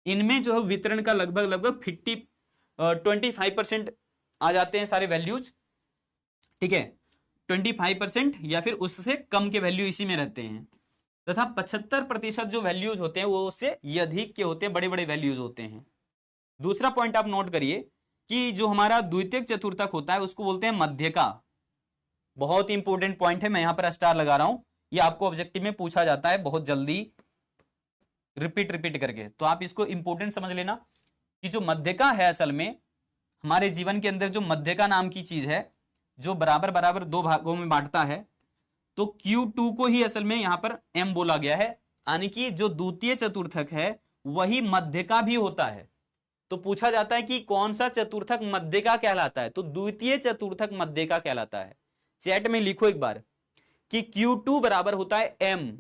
इनमें जो है वितरण का लगभग लगभग 25% आ जाते हैं सारे वैल्यूज, ठीक है, 25% या फिर उससे कम के वैल्यू इसी में रहते हैं, तथा 75% जो वैल्यूज होते हैं वो उससे अधिक के होते हैं, बड़े बड़े वैल्यूज होते हैं। दूसरा पॉइंट आप नोट करिए कि जो हमारा द्वितीयक चतुर्थक होता है उसको बोलते हैं मध्यका। बहुत ही इंपॉर्टेंट पॉइंट है, मैं यहां पर स्टार लगा रहा हूं, ये आपको ऑब्जेक्टिव में पूछा जाता है बहुत जल्दी, रिपीट रिपीट करके, तो आप इसको इंपॉर्टेंट समझ लेना कि जो मध्यका है असल में हमारे जीवन के अंदर जो मध्यका नाम की चीज है, जो बराबर बराबर दो भागों में बांटता है, तो Q2 को ही असल में यहां पर M बोला गया है, यानी कि जो द्वितीय चतुर्थक है वही मध्यका भी होता है। तो पूछा जाता है कि कौन सा चतुर्थक मध्यका कहलाता है, तो द्वितीय चतुर्थक मध्यका कहलाता है। चैट में लिखो एक बार कि Q2 बराबर होता है M,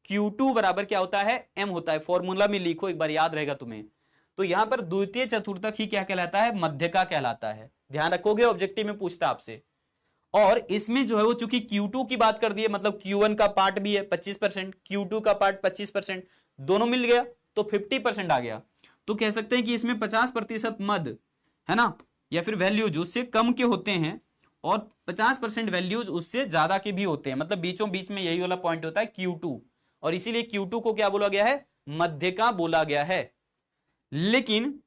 Q2 बराबर क्या होता है, M होता है, फॉर्मूला में लिखो एक बार, याद रहेगा तुम्हें। तो यहां पर द्वितीय चतुर्थक ही क्या कहलाता है, मध्यका कहलाता है, ध्यान रखोगे, ऑब्जेक्टिव में पूछता आपसे। और इसमें जो है वो चूंकि Q2 की बात कर दी है, मतलब Q1 का पार्ट भी है 25%, Q2 का पार्ट 25%, दोनों मिल गया तो 50% आ गया। तो कह सकते हैं कि इसमें 50% मद है ना, या फिर वैल्यूज उससे कम के होते हैं, और 50% वैल्यूज उससे ज्यादा के भी होते हैं, मतलब बीचों बीच में यही वाला पॉइंट होता है Q2, और इसीलिए Q2 को क्या बोला गया है, मध्यका बोला गया है। लेकिन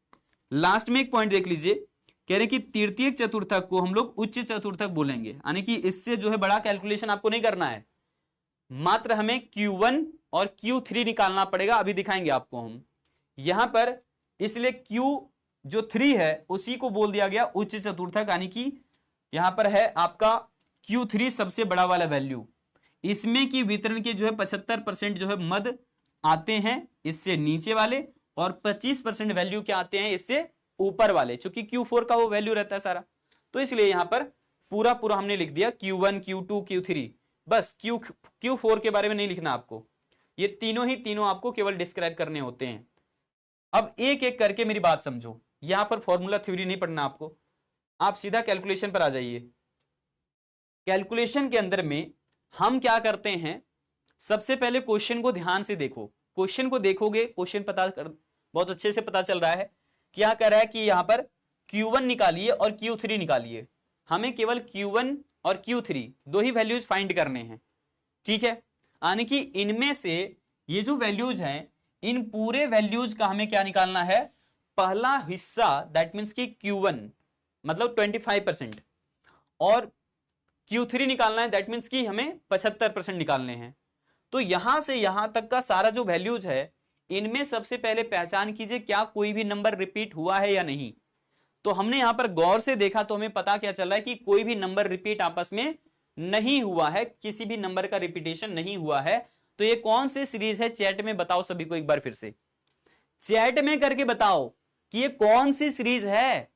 लास्ट में एक पॉइंट देख लीजिए, कह रहे कि तृतीयक चतुर्थक को हम लोग उच्च चतुर्थक बोलेंगे, यानी कि इससे जो है बड़ा कैलकुलेशन आपको नहीं करना है, मात्र हमें Q1 और Q3 निकालना पड़ेगा, अभी दिखाएंगे आपको हम यहां पर। इसलिए Q जो 3 है उसी को बोल दिया गया उच्च चतुर्थक, यानी कि यहां पर है आपका Q3 सबसे बड़ा वाला वैल्यू, इसमें की वितरण के जो है 75% जो है मद आते हैं इससे नीचे वाले, और 25% वैल्यू क्या आते हैं इससे ऊपर वाले, चूंकि Q4 का वो वैल्यू रहता है सारा, तो इसलिए यहां पर पूरा पूरा हमने लिख दिया Q1 Q2 Q3, बस Q4 के बारे में नहीं लिखना आपको, ये तीनों ही तीनों आपको केवल डिस्क्राइब करने होते हैं। अब एक एक करके मेरी बात समझो, यहां पर फॉर्मूला थ्योरी नहीं पढ़ना आपको, आप सीधा कैलकुलेशन पर आ जाइए। कैलकुलेशन के अंदर में हम क्या करते हैं, सबसे पहले क्वेश्चन को ध्यान से देखो, क्वेश्चन को देखोगे क्वेश्चन पता कर, बहुत अच्छे से पता चल रहा है क्या कह रहा है कि यहां पर Q1 निकालिए और Q3 निकालिए, हमें केवल Q1 और Q3 दो ही वैल्यूज फाइंड करने हैं, ठीक है, यानी कि इनमें से ये जो वैल्यूज हैं इन पूरे वैल्यूज का हमें क्या निकालना है, पहला हिस्सा, दैट मीन्स कि Q1 मतलब 25%, और Q3 निकालना है, दैट मीन्स कि हमें 75% निकालने हैं। तो यहां से यहां तक का सारा जो वैल्यूज है इनमें सबसे पहले पहचान कीजिए क्या कोई भी नंबर रिपीट हुआ है या नहीं। तो हमने यहां पर गौर से देखा तो हमें पता क्या चल रहा है कि कोई भी नंबर रिपीट आपस में नहीं हुआ है, किसी भी नंबर का रिपीटेशन नहीं हुआ है। तो ये कौन सी सीरीज है, चैट में बताओ सभी को एक बार फिर से, चैट में करके बताओ कि ये कौन सी सीरीज है,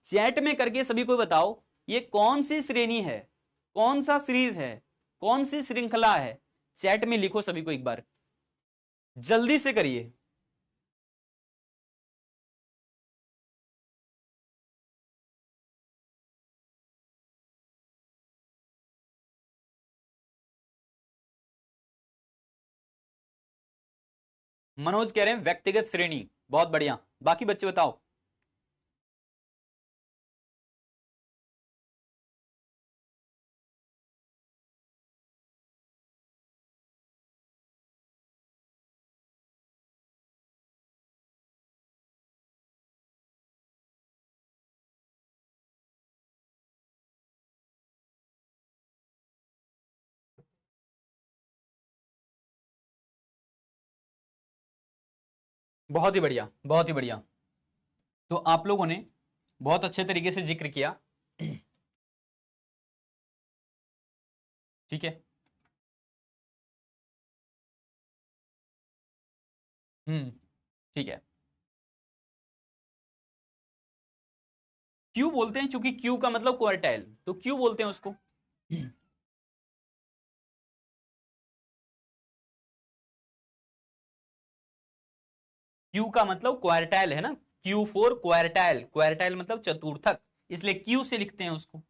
चैट में करके सभी को बताओ ये कौन सी श्रेणी है, कौन सा सीरीज है, कौन सी श्रृंखला है, चैट में लिखो सभी को एक बार, जल्दी से करिए। मनोज कह रहे हैं व्यक्तिगत श्रेणी, बहुत बढ़िया, बाकी बच्चे बताओ। बहुत ही बढ़िया, बहुत ही बढ़िया। तो आप लोगों ने बहुत अच्छे तरीके से जिक्र किया ठीक है। ठीक है। क्यू बोलते हैं, क्योंकि क्यू का मतलब क्वार्टाइल, तो क्यू बोलते हैं उसको। क्यू का मतलब क्वार्टाइल है ना, क्यू फोर क्वार्टाइल, क्वार्टाइल मतलब चतुर्थक, इसलिए क्यू से लिखते हैं उसको।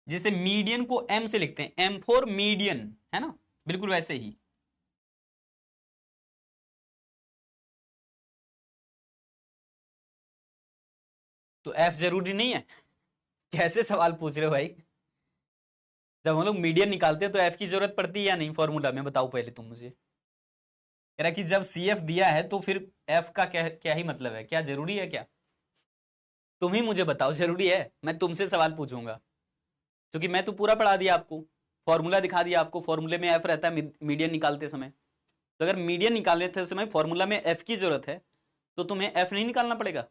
जैसे मीडियन को एम से लिखते हैं, एम फोर मीडियन, है ना, बिल्कुल वैसे ही। तो एफ जरूरी नहीं है? कैसे सवाल पूछ रहे हो भाई? जब हम लोग मीडियन निकालते हैं तो एफ की जरूरत पड़ती है या नहीं फॉर्मूला में, बताओ पहले तुम मुझे। कह रहा कि जब सी एफ दिया है तो फिर एफ का क्या क्या ही मतलब है, क्या जरूरी है क्या? तुम ही मुझे बताओ, जरूरी है? मैं तुमसे सवाल पूछूंगा, क्योंकि मैं तो पूरा पढ़ा दिया आपको, फॉर्मूला दिखा दिया आपको, फॉर्मूले में एफ रहता है मीडियन निकालते समय। तो अगर मीडियन निकालने थे समय फॉर्मूला में एफ की जरूरत है, तो तुम्हें एफ नहीं निकालना पड़ेगा?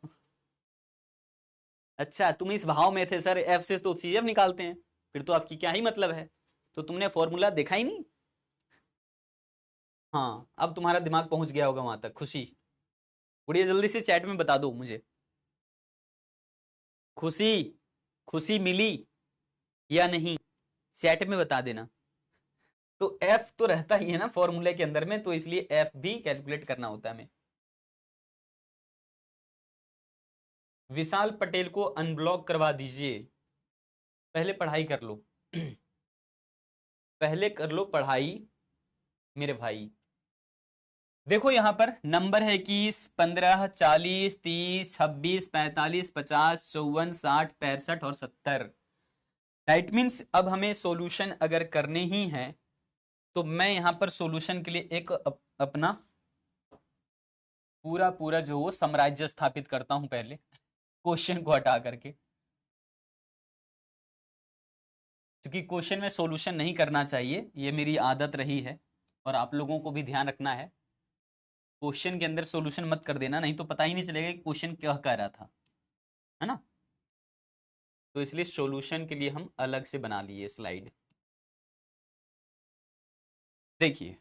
अच्छा, तुम इस भाव में थे सर एफ से तो सी एफ निकालते हैं, फिर तो आपकी क्या ही मतलब है, तो तुमने फॉर्मूला देखा ही नहीं। हाँ, अब तुम्हारा दिमाग पहुंच गया होगा वहां तक। खुशी, उड़िए जल्दी से चैट में बता दो मुझे। खुशी, खुशी मिली या नहीं, चैट में बता देना। तो एफ तो रहता ही है ना फॉर्मूले के अंदर में, तो इसलिए एफ भी कैलकुलेट करना होता है हमें। विशाल पटेल को अनब्लॉक करवा दीजिए। पहले पढ़ाई कर लो। पहले कर लो पढ़ाई मेरे भाई। देखो यहां पर नंबर है 21, 15, 40, 30, 26, 45, 50, 54, 60, 65 और 70। राइट मीन्स अब हमें सॉल्यूशन अगर करने ही हैं, तो मैं यहां पर सॉल्यूशन के लिए एक अपना पूरा पूरा जो वो साम्राज्य स्थापित करता हूं पहले, क्वेश्चन को हटा करके, क्योंकि क्वेश्चन में सॉल्यूशन नहीं करना चाहिए, ये मेरी आदत रही है, और आप लोगों को भी ध्यान रखना है। क्वेश्चन के अंदर सॉल्यूशन मत कर देना, नहीं तो पता ही नहीं चलेगा कि क्वेश्चन क्या कह रहा था, है ना। तो इसलिए सॉल्यूशन के लिए हम अलग से बना लिए स्लाइड। देखिए,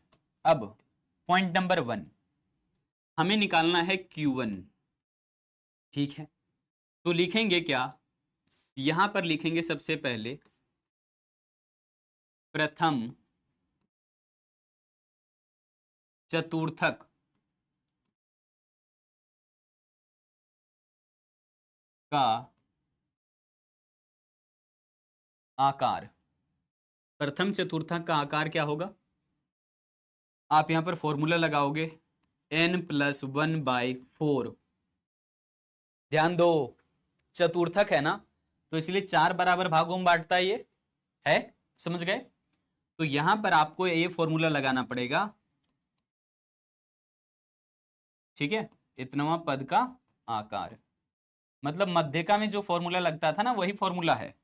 अब पॉइंट नंबर 1 हमें निकालना है Q1। ठीक है, तो लिखेंगे क्या, यहां पर लिखेंगे सबसे पहले प्रथम चतुर्थक का आकार। प्रथम चतुर्थक का आकार क्या होगा? आप यहां पर फॉर्मूला लगाओगे n+1/4। ध्यान दो, चतुर्थक है ना, तो इसलिए 4 बराबर भागों में बांटता है, समझ गए? तो यहां पर आपको ये फॉर्मूला लगाना पड़ेगा। ठीक है, इतनवां पद का आकार, मतलब मध्यका में जो फॉर्मूला लगता था ना वही फॉर्मूला है,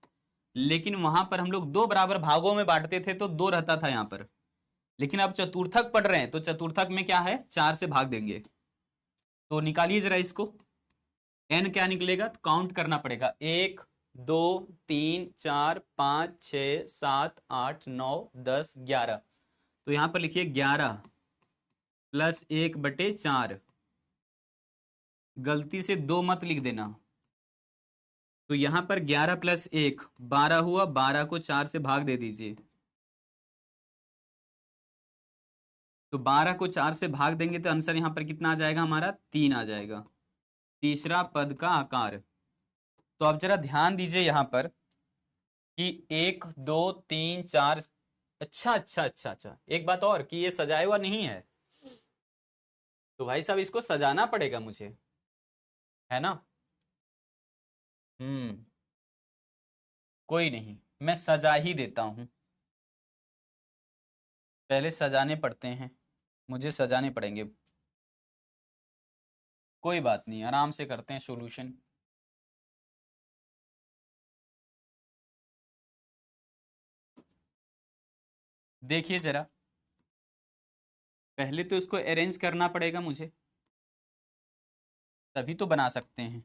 लेकिन वहां पर हम लोग 2 बराबर भागों में बांटते थे तो 2 रहता था यहां पर। लेकिन अब चतुर्थक पढ़ रहे हैं तो चतुर्थक में क्या है, 4 से भाग देंगे। तो निकालिए जरा इसको, एन क्या निकलेगा, तो काउंट करना पड़ेगा, 1, 2, 3, 4, 5, 6, 7, 8, 9, 10, 11। तो यहां पर लिखिए 11+1/4। गलती से 2 मत लिख देना। तो यहां पर 11+1 12 हुआ, 12 को 4 से भाग दे दीजिए। तो 12 को 4 से भाग देंगे तो आंसर यहां पर कितना आ जाएगा हमारा, 3 आ जाएगा। तीसरा पद का आकार। तो आप जरा ध्यान दीजिए यहां पर कि 1, 2, 3, 4। अच्छा अच्छा अच्छा अच्छा, एक बात और कि ये सजाया हुआ नहीं है, तो भाई साहब इसको सजाना पड़ेगा मुझे, है ना। हम्म, कोई नहीं, मैं सजा ही देता हूं। पहले सजाने पड़ते हैं, मुझे सजाने पड़ेंगे। कोई बात नहीं, आराम से करते हैं सॉल्यूशन। देखिए जरा, पहले तो इसको अरेंज करना पड़ेगा मुझे, तभी तो बना सकते हैं।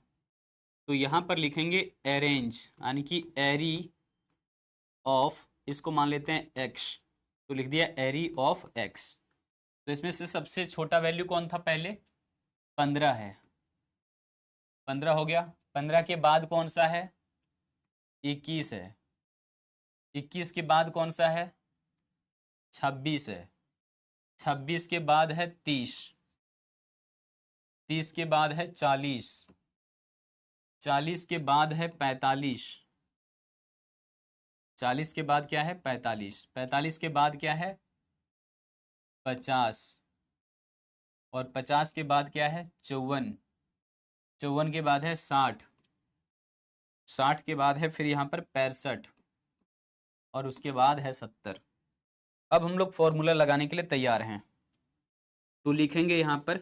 तो यहां पर लिखेंगे अरेंज, यानी कि एरी ऑफ इसको मान लेते हैं एक्स, तो लिख दिया एरी ऑफ एक्स। तो इसमें से सबसे छोटा वैल्यू कौन था पहले, 15 है, 15 हो गया। 15 के बाद कौन सा है, 21 है। 21 के बाद कौन सा है, 26 है। 26 के बाद है 30। 30 के बाद है 40। 40 के बाद है 45। 40 के बाद क्या है, 45। 45 के बाद क्या है, 50। और 50 के बाद क्या है, 54। 54 के बाद है 60। 60 के बाद है फिर यहाँ पर 65। और उसके बाद है 70। अब हम लोग फॉर्मूला लगाने के लिए तैयार हैं, तो लिखेंगे यहाँ पर,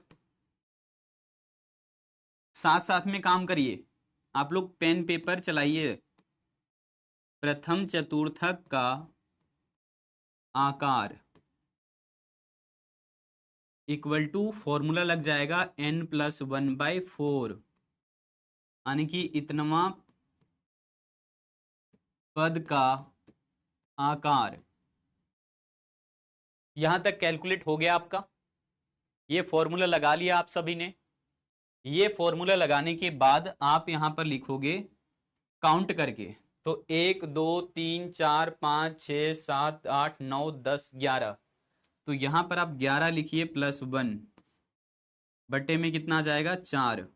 साथ साथ में काम करिए आप लोग, पेन पेपर चलाइए। प्रथम चतुर्थक का आकार इक्वल टू फॉर्मूला लग जाएगा n+1/4, यानी कि इतनवा पद का आकार। यहां तक कैलकुलेट हो गया आपका, ये फॉर्मूला लगा लिया आप सभी ने। ये फॉर्मूला लगाने के बाद आप यहां पर लिखोगे काउंट करके, तो 1 2 3 4 5 6 7 8 9 10 11। तो यहां पर आप 11 लिखिए +1 बटे में कितना आ जाएगा, 4,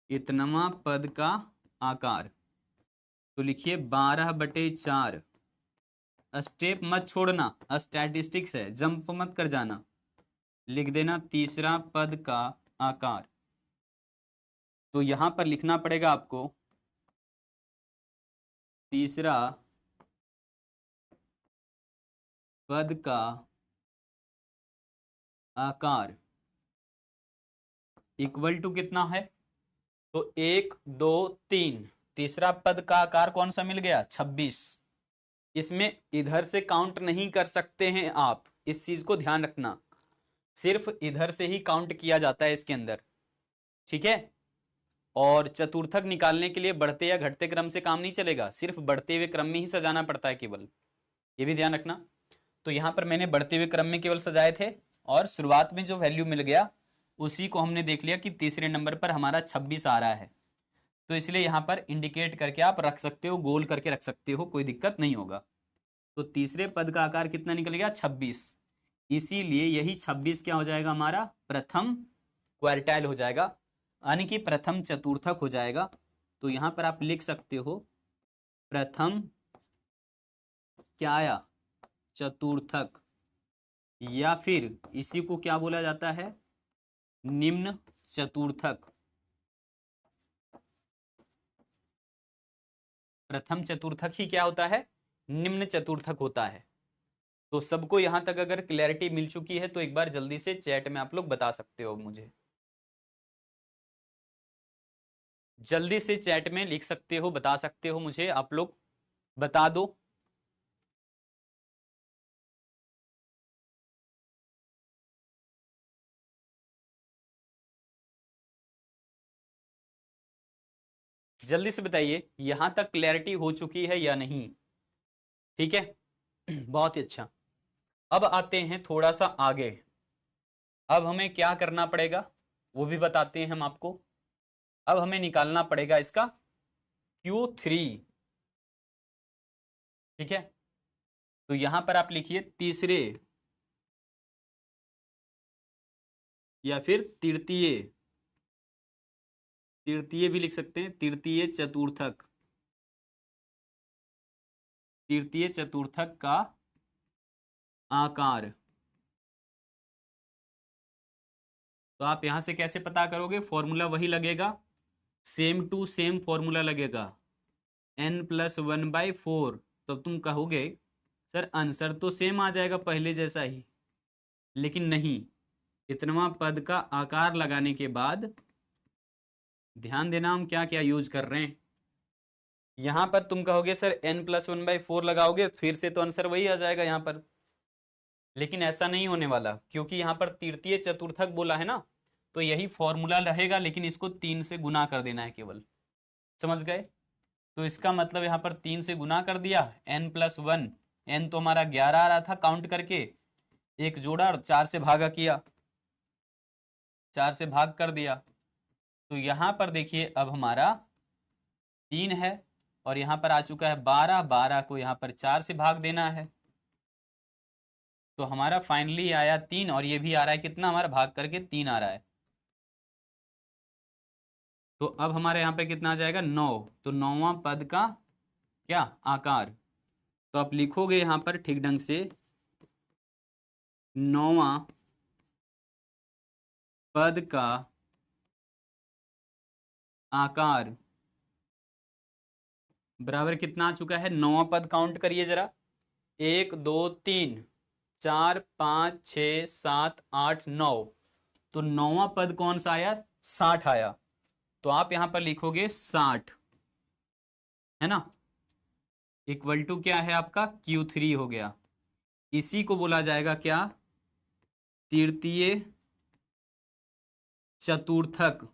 इतनवा पद का आकार। तो लिखिए 12/4। स्टेप मत छोड़ना, स्टैटिस्टिक्स है, जंप मत कर जाना। लिख देना तीसरा पद का आकार। तो यहां पर लिखना पड़ेगा आपको तीसरा पद का आकार इक्वल टू कितना है, तो 1 2 3। तीसरा पद का आकार कौन सा मिल गया, 26। इसमें इधर से काउंट नहीं कर सकते हैं आप, इस चीज को ध्यान रखना, सिर्फ इधर से ही काउंट किया जाता है इसके अंदर, ठीक है। और चतुर्थक निकालने के लिए बढ़ते या घटते क्रम से काम नहीं चलेगा, सिर्फ बढ़ते हुए क्रम में ही सजाना पड़ता है केवल, ये भी ध्यान रखना। तो यहां पर मैंने बढ़ते हुए क्रम में केवल सजाए थे, और शुरुआत में जो वैल्यू मिल गया उसी को हमने देख लिया कि तीसरे नंबर पर हमारा 26 आ रहा है। तो इसलिए यहां पर इंडिकेट करके आप रख सकते हो, गोल करके रख सकते हो, कोई दिक्कत नहीं होगा। तो तीसरे पद का आकार कितना निकल गया, 26। इसीलिए यही 26 क्या हो जाएगा, हमारा प्रथम क्वार्टाइल हो जाएगा, यानी कि प्रथम चतुर्थक हो जाएगा। तो यहां पर आप लिख सकते हो प्रथम क्या आया, चतुर्थक, या फिर इसी को क्या बोला जाता है, निम्न चतुर्थक। प्रथम चतुर्थक ही क्या होता है, निम्न चतुर्थक होता है। तो सबको यहां तक अगर क्लैरिटी मिल चुकी है तो एक बार जल्दी से चैट में आप लोग बता सकते हो, मुझे जल्दी से चैट में लिख सकते हो, बता सकते हो मुझे, आप लोग बता दो। जल्दी से बताइए यहां तक क्लैरिटी हो चुकी है या नहीं, ठीक है। बहुत ही अच्छा। अब आते हैं थोड़ा सा आगे, अब हमें क्या करना पड़ेगा वो भी बताते हैं हम आपको। अब हमें निकालना पड़ेगा इसका Q3, ठीक है। तो यहां पर आप लिखिए तीसरे या फिर तृतीय, तृतीय भी लिख सकते हैं, तृतीय चतुर्थक, तृतीय चतुर्थक का आकार। तो आप यहां से कैसे पता करोगे, फॉर्मूला वही लगेगा, सेम टू सेम फॉर्मूला लगेगा, n+1/4। तो तुम कहोगे सर आंसर तो सेम आ जाएगा पहले जैसा ही, लेकिन नहीं, इतनवा पद का आकार लगाने के बाद ध्यान देना हम क्या क्या यूज कर रहे हैं। यहां पर तुम कहोगे सर n+1/4 लगाओगे फिर से तो आंसर वही आ जाएगा यहां पर, लेकिन ऐसा नहीं होने वाला, क्योंकि यहां पर तृतीय चतुर्थक बोला है ना, तो यही फॉर्मूला रहेगा, लेकिन इसको 3 से गुना कर देना है केवल, समझ गए। तो इसका मतलब यहाँ पर 3 से गुना कर दिया, n+1, n तो हमारा 11 आ रहा था काउंट करके, एक जोड़ा और 4 से भागा किया, 4 से भाग कर दिया। तो यहाँ पर देखिए अब हमारा 3 है और यहाँ पर आ चुका है 12, 12 को यहाँ पर 4 से भाग देना है, तो हमारा फाइनली आया 3, और ये भी आ रहा है कितना, हमारा भाग करके 3 आ रहा है। तो अब हमारे यहाँ पे कितना आ जाएगा, 9। तो 9वां पद का क्या आकार, तो आप लिखोगे यहाँ पर ठीक ढंग से, 9वां पद का आकार बराबर कितना आ चुका है, 9वां पद काउंट करिए जरा, 1 2 3 4 5 6 7 8 9, तो 9वां पद कौन सा आया, 60 आया। तो आप यहां पर लिखोगे 60, है ना, इक्वल टू क्या है आपका, Q3 हो गया। इसी को बोला जाएगा क्या, तृतीय चतुर्थक,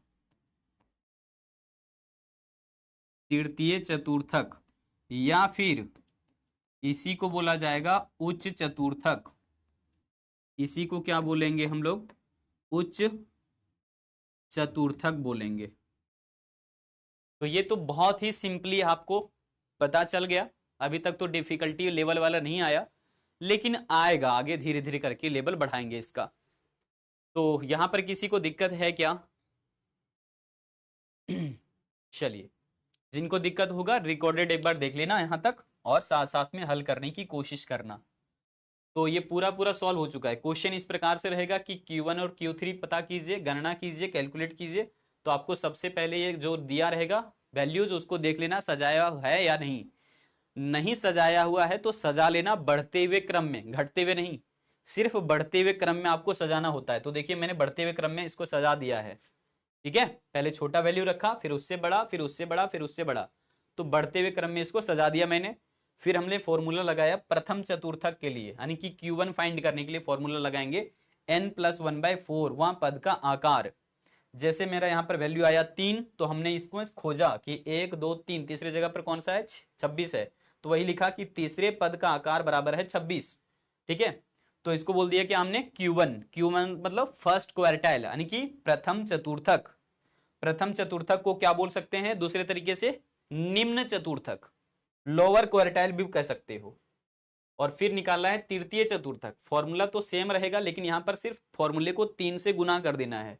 तृतीय चतुर्थक, या फिर इसी को बोला जाएगा उच्च चतुर्थक। इसी को क्या बोलेंगे हम लोग, उच्च चतुर्थक बोलेंगे। तो ये तो बहुत ही सिंपली आपको पता चल गया, अभी तक तो डिफिकल्टी लेवल वाला नहीं आया, लेकिन आएगा आगे, धीरे धीरे करके लेवल बढ़ाएंगे इसका। तो यहां पर किसी को दिक्कत है क्या? चलिए, जिनको दिक्कत होगा रिकॉर्डेड एक बार देख लेना यहां तक, और साथ साथ में हल करने की कोशिश करना। तो ये पूरा पूरा सॉल्व हो चुका है। क्वेश्चन इस प्रकार से रहेगा कि Q1 और Q3 पता कीजिए, गणना कीजिए, कैलकुलेट कीजिए। तो आपको सबसे पहले ये जो दिया रहेगा वैल्यूज, उसको देख लेना सजाया है या नहीं। नहीं सजाया हुआ है तो सजा लेना बढ़ते हुए क्रम में, घटते हुए नहीं, सिर्फ बढ़ते हुए क्रम में आपको सजाना होता है। तो देखिए मैंने बढ़ते हुए क्रम में इसको सजा दिया है, ठीक है, पहले छोटा वैल्यू रखा, फिर उससे बड़ा, फिर उससे बड़ा, फिर उससे बड़ा, तो बढ़ते हुए क्रम में इसको सजा दिया मैंने। फिर हमने फॉर्मूला लगाया प्रथम चतुर्थक के लिए, यानी कि Q1 फाइंड करने के लिए फॉर्मूला लगाएंगे n+1/4 वहां पद का आकार। जैसे मेरा यहाँ पर वैल्यू आया 3, तो हमने इसको खोजा कि 1 2 3, तीसरे जगह पर कौन सा है, 26 है, तो वही लिखा कि तीसरे पद का आकार बराबर है 26, ठीक है। तो इसको बोल दिया कि हमने Q1 मतलब फर्स्ट क्वार्टाइल, यानी कि प्रथम चतुर्थक। प्रथम चतुर्थक को क्या बोल सकते हैं दूसरे तरीके से, निम्न चतुर्थक, लोअर क्वार्टाइल भी कह सकते हो। और फिर निकालना है तृतीय चतुर्थक। फॉर्मूला तो सेम रहेगा, लेकिन यहां पर सिर्फ फॉर्मूले को 3 से गुना कर देना है।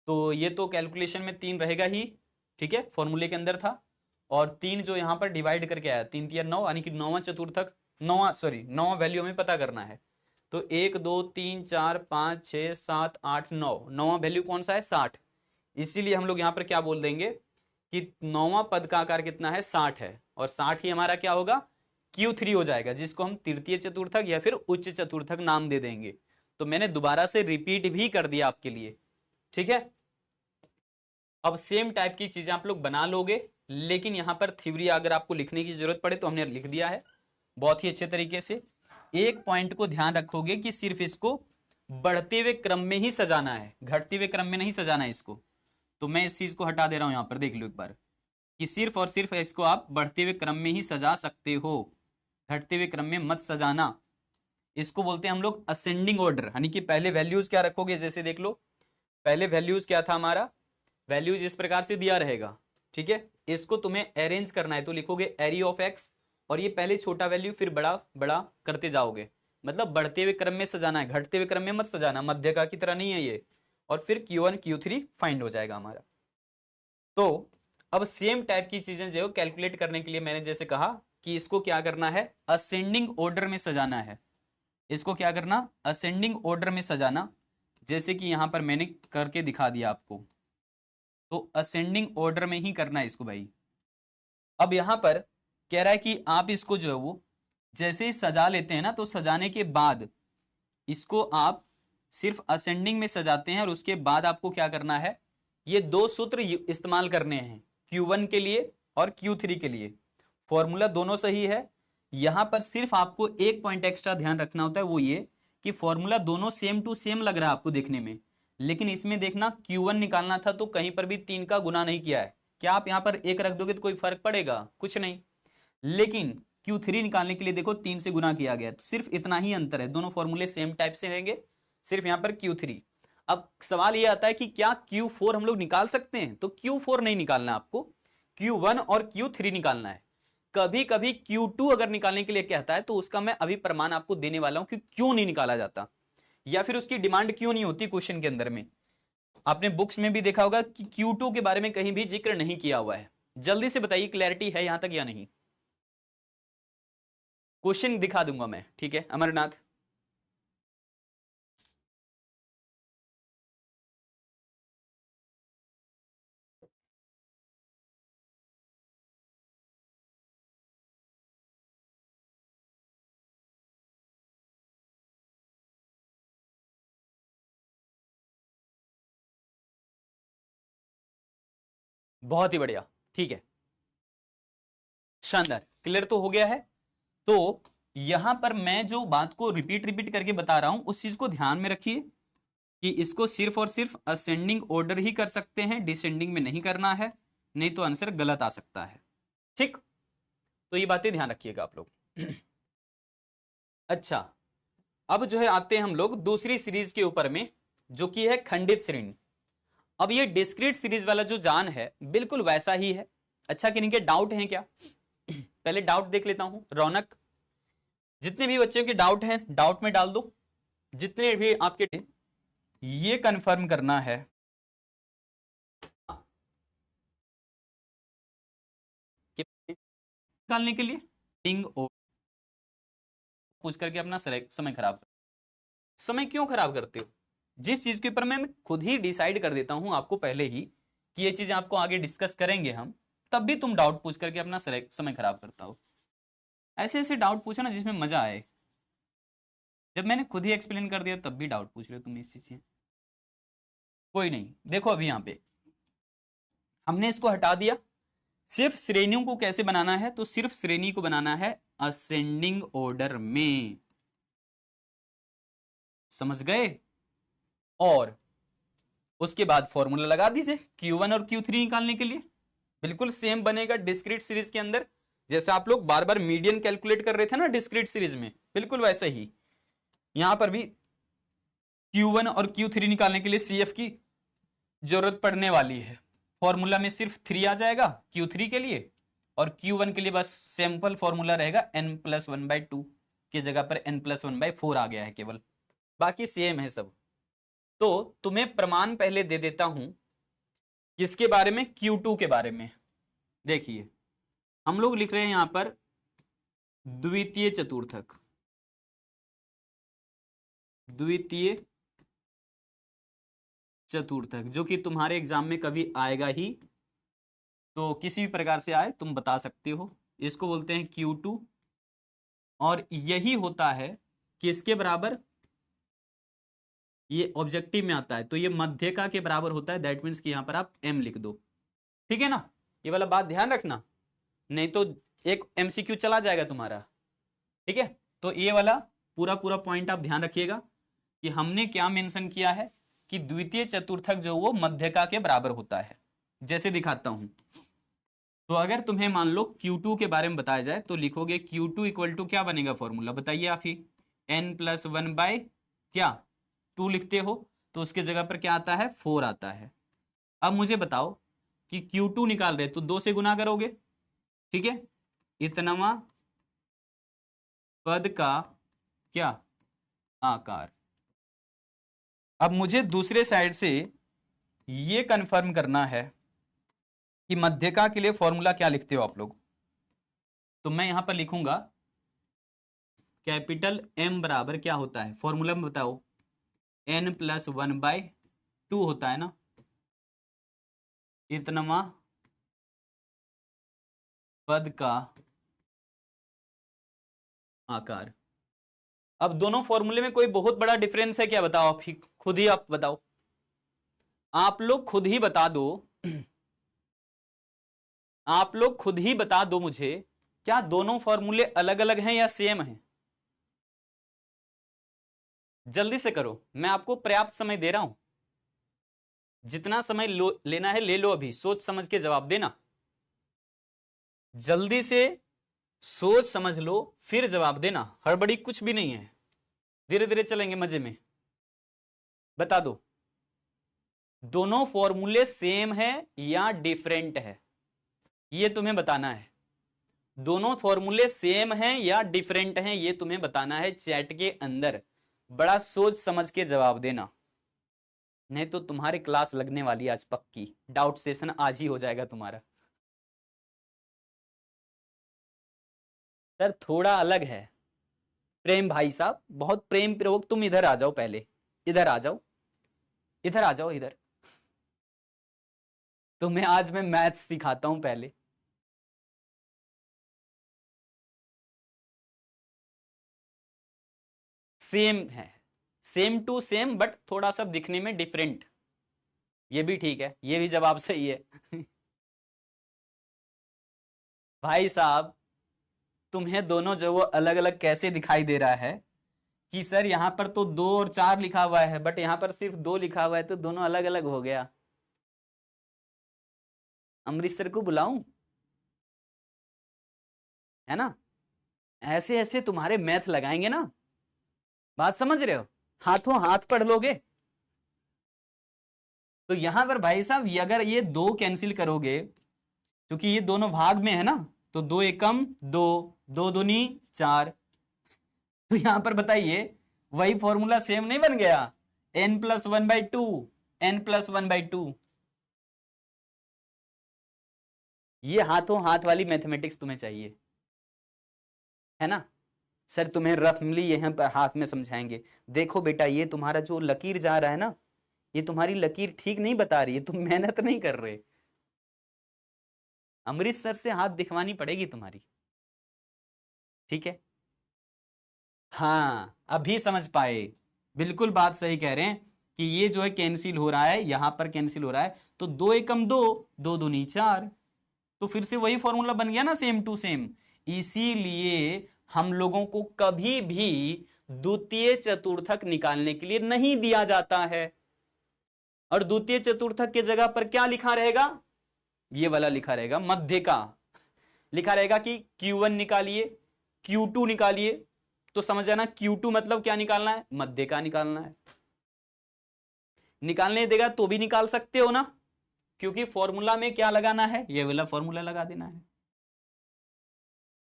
तो ये तो कैलकुलेशन में 3 रहेगा ही, ठीक है, फॉर्मूले के अंदर था। और 3 जो यहां पर डिवाइड करके आया, 3 3 9, यानी कि 9वां चतुर्थक, 9वां वैल्यू हमें पता करना है। तो 1 2 3 4 5 6 7 8 9, 9वां वैल्यू कौन सा है, 60। इसीलिए हम लोग यहाँ पर क्या बोल देंगे कि 9वां पद का आकार कितना है, 60 है, और 60 ही हमारा क्या होगा, Q3 हो जाएगा, जिसको हम तृतीय चतुर्थक या फिर उच्च चतुर्थक नाम दे देंगे। तो मैंने दोबारा से रिपीट भी कर दिया आपके लिए, ठीक है। अब सेम टाइप की चीजें आप लोग बना लोगे, लेकिन यहां पर थ्योरी अगर आपको लिखने की जरूरत पड़े तो हमने लिख दिया है बहुत ही अच्छे तरीके से। एक पॉइंट को ध्यान रखोगे कि सिर्फ इसको बढ़ते हुए क्रम में ही सजाना है, घटते हुए क्रम में नहीं सजाना है इसको। तो मैं इस चीज को हटा दे रहा हूं, यहां पर देख लो एक बार कि सिर्फ और सिर्फ इसको आप बढ़ते हुए क्रम में ही सजा सकते हो, घटते हुए क्रम में मत सजाना। इसको बोलते हैं हम लोग असेंडिंग ऑर्डर, यानी कि पहले वैल्यूज क्या रखोगे, जैसे देख लो पहले वैल्यूज क्या था हमारा, वैल्यूज इस प्रकार से दिया रहेगा, ठीक है। इसको तुम्हें अरेंज करना है, तो लिखोगे एरी ऑफ एक्स, और ये पहले छोटा वैल्यू फिर बड़ा बड़ा करते जाओगे, मतलब बढ़ते हुए क्रम में सजाना है, घटते हुए क्रम में मत सजाना, मध्य का की तरह नहीं है ये। और फिर Q1 Q3 फाइंड हो जाएगा हमारा। तो अब सेम टाइप की चीजें जो कैलकुलेट करने के लिए मैंने जैसे कहा कि इसको क्या करना है, असेंडिंग ऑर्डर में सजाना है। इसको क्या करना, असेंडिंग ऑर्डर में सजाना, जैसे कि यहां पर मैंने करके दिखा दिया आपको। तो असेंडिंग ऑर्डर में ही करना है इसको भाई। अब यहां पर कह रहा है कि आप इसको जो है वो जैसे ही सजा लेते हैं ना, तो सजाने के बाद इसको आप सिर्फ असेंडिंग में सजाते हैं, और उसके बाद आपको क्या करना है, ये 2 सूत्र इस्तेमाल करने हैं, Q1 के लिए और Q3 के लिए। फॉर्मूला दोनों सही है, यहां पर सिर्फ आपको एक पॉइंट एक्स्ट्रा ध्यान रखना होता है, वो ये कि फॉर्मूला दोनों सेम टू सेम लग रहा है आपको देखने में, लेकिन इसमें देखना Q1 निकालना था तो कहीं पर भी 3 का गुना नहीं किया है, क्या आप यहां पर 1 रख दोगे तो कोई फर्क पड़ेगा? कुछ नहीं। लेकिन Q3 निकालने के लिए देखो 3 से गुना किया गया, तो सिर्फ इतना ही अंतर है, दोनों फॉर्मूले सेम टाइप से रहेंगे, सिर्फ यहां पर Q3। अब सवाल ये आता है कि क्या Q4 हम लोग निकाल सकते हैं? तो Q4 नहीं निकालना, आपको Q1 और Q3 निकालना है। कभी कभी Q2 अगर निकालने के लिए कहता है तो उसका मैं अभी प्रमाण आपको देने वाला हूं कि क्यों नहीं निकाला जाता, या फिर उसकी डिमांड क्यों नहीं होती क्वेश्चन के अंदर में। आपने बुक्स में भी देखा होगा कि Q2 के बारे में कहीं भी जिक्र नहीं किया हुआ है। जल्दी से बताइए, क्लैरिटी है यहां तक या नहीं? क्वेश्चन दिखा दूंगा मैं, ठीक है अमरनाथ? बहुत ही बढ़िया, ठीक है, शानदार, क्लियर तो हो गया है। तो यहां पर मैं जो बात को रिपीट रिपीट करके बता रहा हूं उस चीज को ध्यान में रखिए कि इसको सिर्फ और सिर्फ असेंडिंग ऑर्डर ही कर सकते हैं, डिसेंडिंग में नहीं करना है, नहीं तो आंसर गलत आ सकता है। ठीक, तो ये बातें ध्यान रखिएगा आप लोग। अच्छा, अब जो है आते हैं हम लोग दूसरी सीरीज के ऊपर में, जो कि है खंडित श्रेणी। अब ये डिस्क्रीट सीरीज वाला जो जान है बिल्कुल वैसा ही है। अच्छा, किन्हीं के डाउट हैं क्या? पहले डाउट देख लेता हूं। रौनक, जितने भी बच्चों के डाउट हैं डाउट में डाल दो, जितने भी आपके, ये कंफर्म करना है कि निकालने के लिए टिंग ओ पूछ करके अपना समय खराब, समय क्यों खराब करते हो? जिस चीज के ऊपर मैं खुद ही डिसाइड कर देता हूं आपको पहले ही कि ये चीजें आपको आगे डिस्कस करेंगे हम, तब भी तुम डाउट पूछ करके अपना समय खराब करता हो। ऐसे ऐसे डाउट पूछो ना जिसमें मजा आए। जब मैंने खुद ही एक्सप्लेन कर दिया तब भी डाउट पूछ रहे हो तुम इस चीज से। कोई नहीं, देखो अभी यहां पे हमने इसको हटा दिया। सिर्फ श्रेणियों को कैसे बनाना है? तो सिर्फ श्रेणी को बनाना है असेंडिंग ऑर्डर में, समझ गए? और उसके बाद फॉर्मूला लगा दीजिए Q1 और Q3 निकालने के लिए, बिल्कुल सेम बनेगा डिस्क्रीट सीरीज के अंदर। जैसे आप लोग बार बार मीडियन कैलकुलेट कर रहे थे ना डिस्क्रीट सीरीज में, बिल्कुल वैसे ही यहां पर भी Q1 और Q3 निकालने के लिए CF की जरूरत पड़ने वाली है। फॉर्मूला में सिर्फ 3 आ जाएगा Q3 के लिए, और Q1 के लिए बस सिंपल फॉर्मूला रहेगा n+1/2 की जगह पर n+1/4 आ गया है केवल, बाकी सेम है सब। तो तुम्हें प्रमाण पहले दे देता हूं किसके बारे में? Q2 के बारे में। देखिए हम लोग लिख रहे हैं यहां पर द्वितीय चतुर्थक, द्वितीय चतुर्थक, जो कि तुम्हारे एग्जाम में कभी आएगा ही, तो किसी भी प्रकार से आए तुम बता सकते हो। इसको बोलते हैं Q2, और यही होता है किसके बराबर? ये ऑब्जेक्टिव में आता है तो ये मध्यका के बराबर होता है। दैट मीन्स कि यहां पर आप m लिख दो, ठीक है ना? ये वाला बात ध्यान रखना, नहीं तो एक MCQ चला जाएगा तुम्हारा, ठीक है? तो ये वाला पूरा पूरा पॉइंट आप ध्यान रखिएगा कि हमने क्या मेंशन किया है कि द्वितीय चतुर्थक जो वो मध्यका के बराबर होता है। जैसे दिखाता हूं, तो अगर तुम्हें मान लो Q2 के बारे में बताया जाए तो लिखोगे Q2 इक्वल टू क्या बनेगा फॉर्मूला? बताइए आप ही। n+1 क्या 2 लिखते हो तो उसके जगह पर क्या आता है? 4 आता है। अब मुझे बताओ कि Q2 निकाल रहे तो 2 से गुना करोगे, ठीक है? इतनावा पद का क्या आकार। अब मुझे दूसरे साइड से ये कंफर्म करना है कि मध्यका के लिए फॉर्मूला क्या लिखते हो आप लोग। तो मैं यहां पर लिखूंगा कैपिटल M बराबर क्या होता है फॉर्मूला में बताओ? n+1/2 होता है ना, इतनमा पद का आकार। अब दोनों फॉर्मूले में कोई बहुत बड़ा डिफरेंस है क्या? बताओ आप ही, खुद ही आप बताओ, आप लोग खुद ही बता दो, आप लोग खुद ही बता दो मुझे, क्या दोनों फॉर्मूले अलग अलग हैं या सेम हैं? जल्दी से करो, मैं आपको पर्याप्त समय दे रहा हूं, जितना समय लेना है ले लो, अभी सोच समझ के जवाब देना, जल्दी से सोच समझ लो फिर जवाब देना, हड़बड़ी कुछ भी नहीं है, धीरे धीरे चलेंगे मजे में। बता दो, दोनों फॉर्मूले सेम है या डिफरेंट है, ये तुम्हें बताना है। दोनों फॉर्मूले सेम हैं या डिफरेंट हैं, ये तुम्हें बताना है चैट के अंदर। बड़ा सोच समझ के जवाब देना, नहीं तो तुम्हारी क्लास लगने वाली आज पक्की, डाउट सेशन आज ही हो जाएगा तुम्हारा। सर थोड़ा अलग है प्रेम भाई साहब, बहुत प्रेम प्रवोक। तुम इधर आ जाओ, पहले इधर आ जाओ, इधर आ जाओ, इधर। तुम्हें आज मैं मैथ्स सिखाता हूं पहले। सेम है, सेम टू सेम, बट थोड़ा सा दिखने में डिफरेंट, ये भी ठीक है, ये भी जवाब सही है। भाई साहब तुम्हें दोनों जो वो अलग अलग कैसे दिखाई दे रहा है कि सर यहाँ पर तो 2 और 4 लिखा हुआ है, बट यहाँ पर सिर्फ 2 लिखा हुआ है, तो दोनों अलग अलग हो गया। अमृतसर को बुलाऊं, है ना? ऐसे ऐसे तुम्हारे मैथ लगाएंगे ना, बात समझ रहे हो, हाथों हाथ पढ़ लोगे। तो यहां पर भाई साहब अगर ये 2 कैंसिल करोगे, क्योंकि ये दोनों भाग में है ना, तो 2 एकम 2, 2 दूनी 4, तो यहां पर बताइए वही फॉर्मूला सेम नहीं बन गया, n+1/2, n+1/2। ये हाथों हाथ वाली मैथमेटिक्स तुम्हें चाहिए, है ना? सर तुम्हें रफली यहां पर हाथ में समझाएंगे। देखो बेटा, ये तुम्हारा जो लकीर जा रहा है ना, ये तुम्हारी लकीर ठीक नहीं बता रही है, तुम मेहनत नहीं कर रहे। अमृतसर से हाथ दिखवानी पड़ेगी तुम्हारी, ठीक है? हाँ अभी समझ पाए, बिल्कुल बात सही कह रहे हैं कि ये जो है कैंसिल हो रहा है, यहां पर कैंसिल हो रहा है, तो 2 एकम 2, 2 दूनी 4, तो फिर से वही फॉर्मूला बन गया ना, सेम टू सेम। इसीलिए हम लोगों को कभी भी द्वितीय चतुर्थक निकालने के लिए नहीं दिया जाता है, और द्वितीय चतुर्थक के जगह पर क्या लिखा रहेगा, ये वाला लिखा रहेगा, मध्य का लिखा रहेगा कि Q1 निकालिए, Q2 निकालिए, तो समझ जाना Q2 मतलब क्या निकालना है, मध्य का निकालना है। निकालने देगा तो भी निकाल सकते हो ना, क्योंकि फॉर्मूला में क्या लगाना है, ये वाला फॉर्मूला लगा देना है,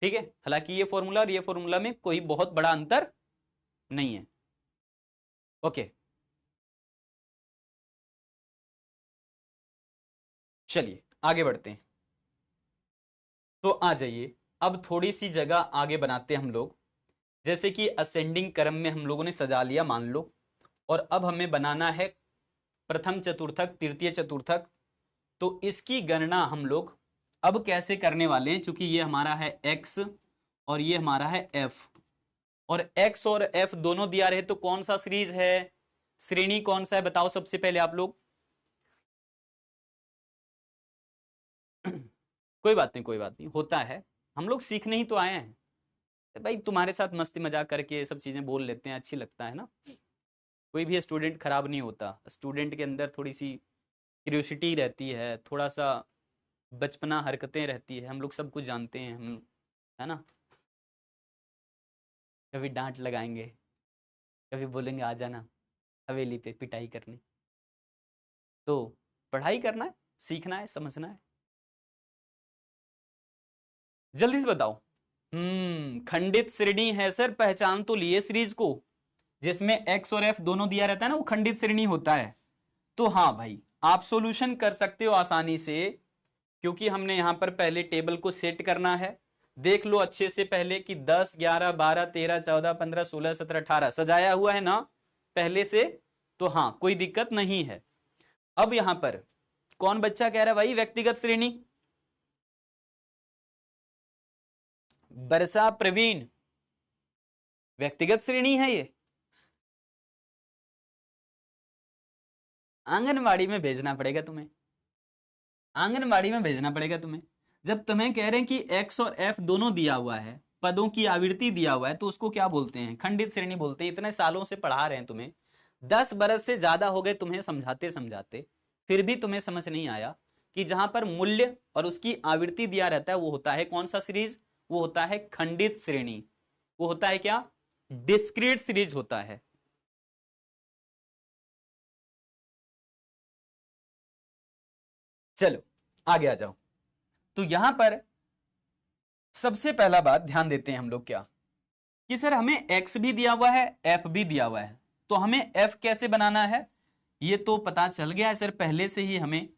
ठीक है? हालांकि ये फॉर्मूला और ये फॉर्मूला में कोई बहुत बड़ा अंतर नहीं है। ओके चलिए आगे बढ़ते हैं। तो आ जाइए, अब थोड़ी सी जगह आगे बनाते हैं हम लोग, जैसे कि असेंडिंग क्रम में हम लोगों ने सजा लिया मान लो, और अब हमें बनाना है प्रथम चतुर्थक, तृतीय चतुर्थक। तो इसकी गणना हम लोग अब कैसे करने वाले हैं, क्योंकि ये हमारा है x और ये हमारा है f, और x और f दोनों दिया रहे, तो कौन सा सीरीज है, श्रेणी कौन सा है, बताओ सबसे पहले आप लोग। कोई बात नहीं, कोई बात नहीं, होता है, हम लोग सीखने ही तो आए हैं भाई, तुम्हारे साथ मस्ती मजाक करके ये सब चीजें बोल लेते हैं, अच्छी लगता है ना। कोई भी स्टूडेंट खराब नहीं होता, स्टूडेंट के अंदर थोड़ी सी क्यूरियोसिटी रहती है, थोड़ा सा बचपना हरकतें रहती है, हम लोग सब कुछ जानते हैं हम, है ना? कभी डांट लगाएंगे, कभी बोलेंगे आ जाना हवेली पे पिटाई करने, तो पढ़ाई करना है, सीखना है, समझना है। जल्दी से बताओ। खंडित श्रेणी है सर, पहचान तो लिए सीरीज को, जिसमें x और f दोनों दिया रहता है ना, वो खंडित श्रेणी होता है। तो हाँ भाई आप सॉल्यूशन कर सकते हो आसानी से, क्योंकि हमने यहां पर पहले टेबल को सेट करना है। देख लो अच्छे से पहले कि 10, 11, 12, 13, 14, 15, 16, 17, 18 सजाया हुआ है ना पहले से, तो हाँ कोई दिक्कत नहीं है। अब यहां पर कौन बच्चा कह रहा है भाई व्यक्तिगत श्रेणी, बरसा प्रवीण, व्यक्तिगत श्रेणी है ये, आंगनवाड़ी में भेजना पड़ेगा तुम्हें, आंगनवाड़ी में भेजना पड़ेगा तुम्हें। जब तुम्हें कह रहे हैं कि x और f दोनों दिया हुआ है, पदों की आवृत्ति दिया हुआ है, तो उसको क्या बोलते हैं, खंडित श्रेणी बोलते हैं। इतने सालों से पढ़ा रहे हैं तुम्हें, 10 बरस से ज्यादा हो गए तुम्हें समझाते समझाते, फिर भी तुम्हें समझ नहीं आया कि जहां पर मूल्य और उसकी आवृत्ति दिया रहता है वो होता है कौन सा सीरीज, वो होता है खंडित श्रेणी, वो होता है क्या, डिस्क्रीट सीरीज होता है। चलो आगे आ जाओ। तो यहां पर सबसे पहला बात ध्यान देते हैं हम लोग क्या, कि सर हमें x भी दिया हुआ है f भी दिया हुआ है, तो हमें f कैसे बनाना है, ये तो पता चल गया है सर पहले से ही हमें,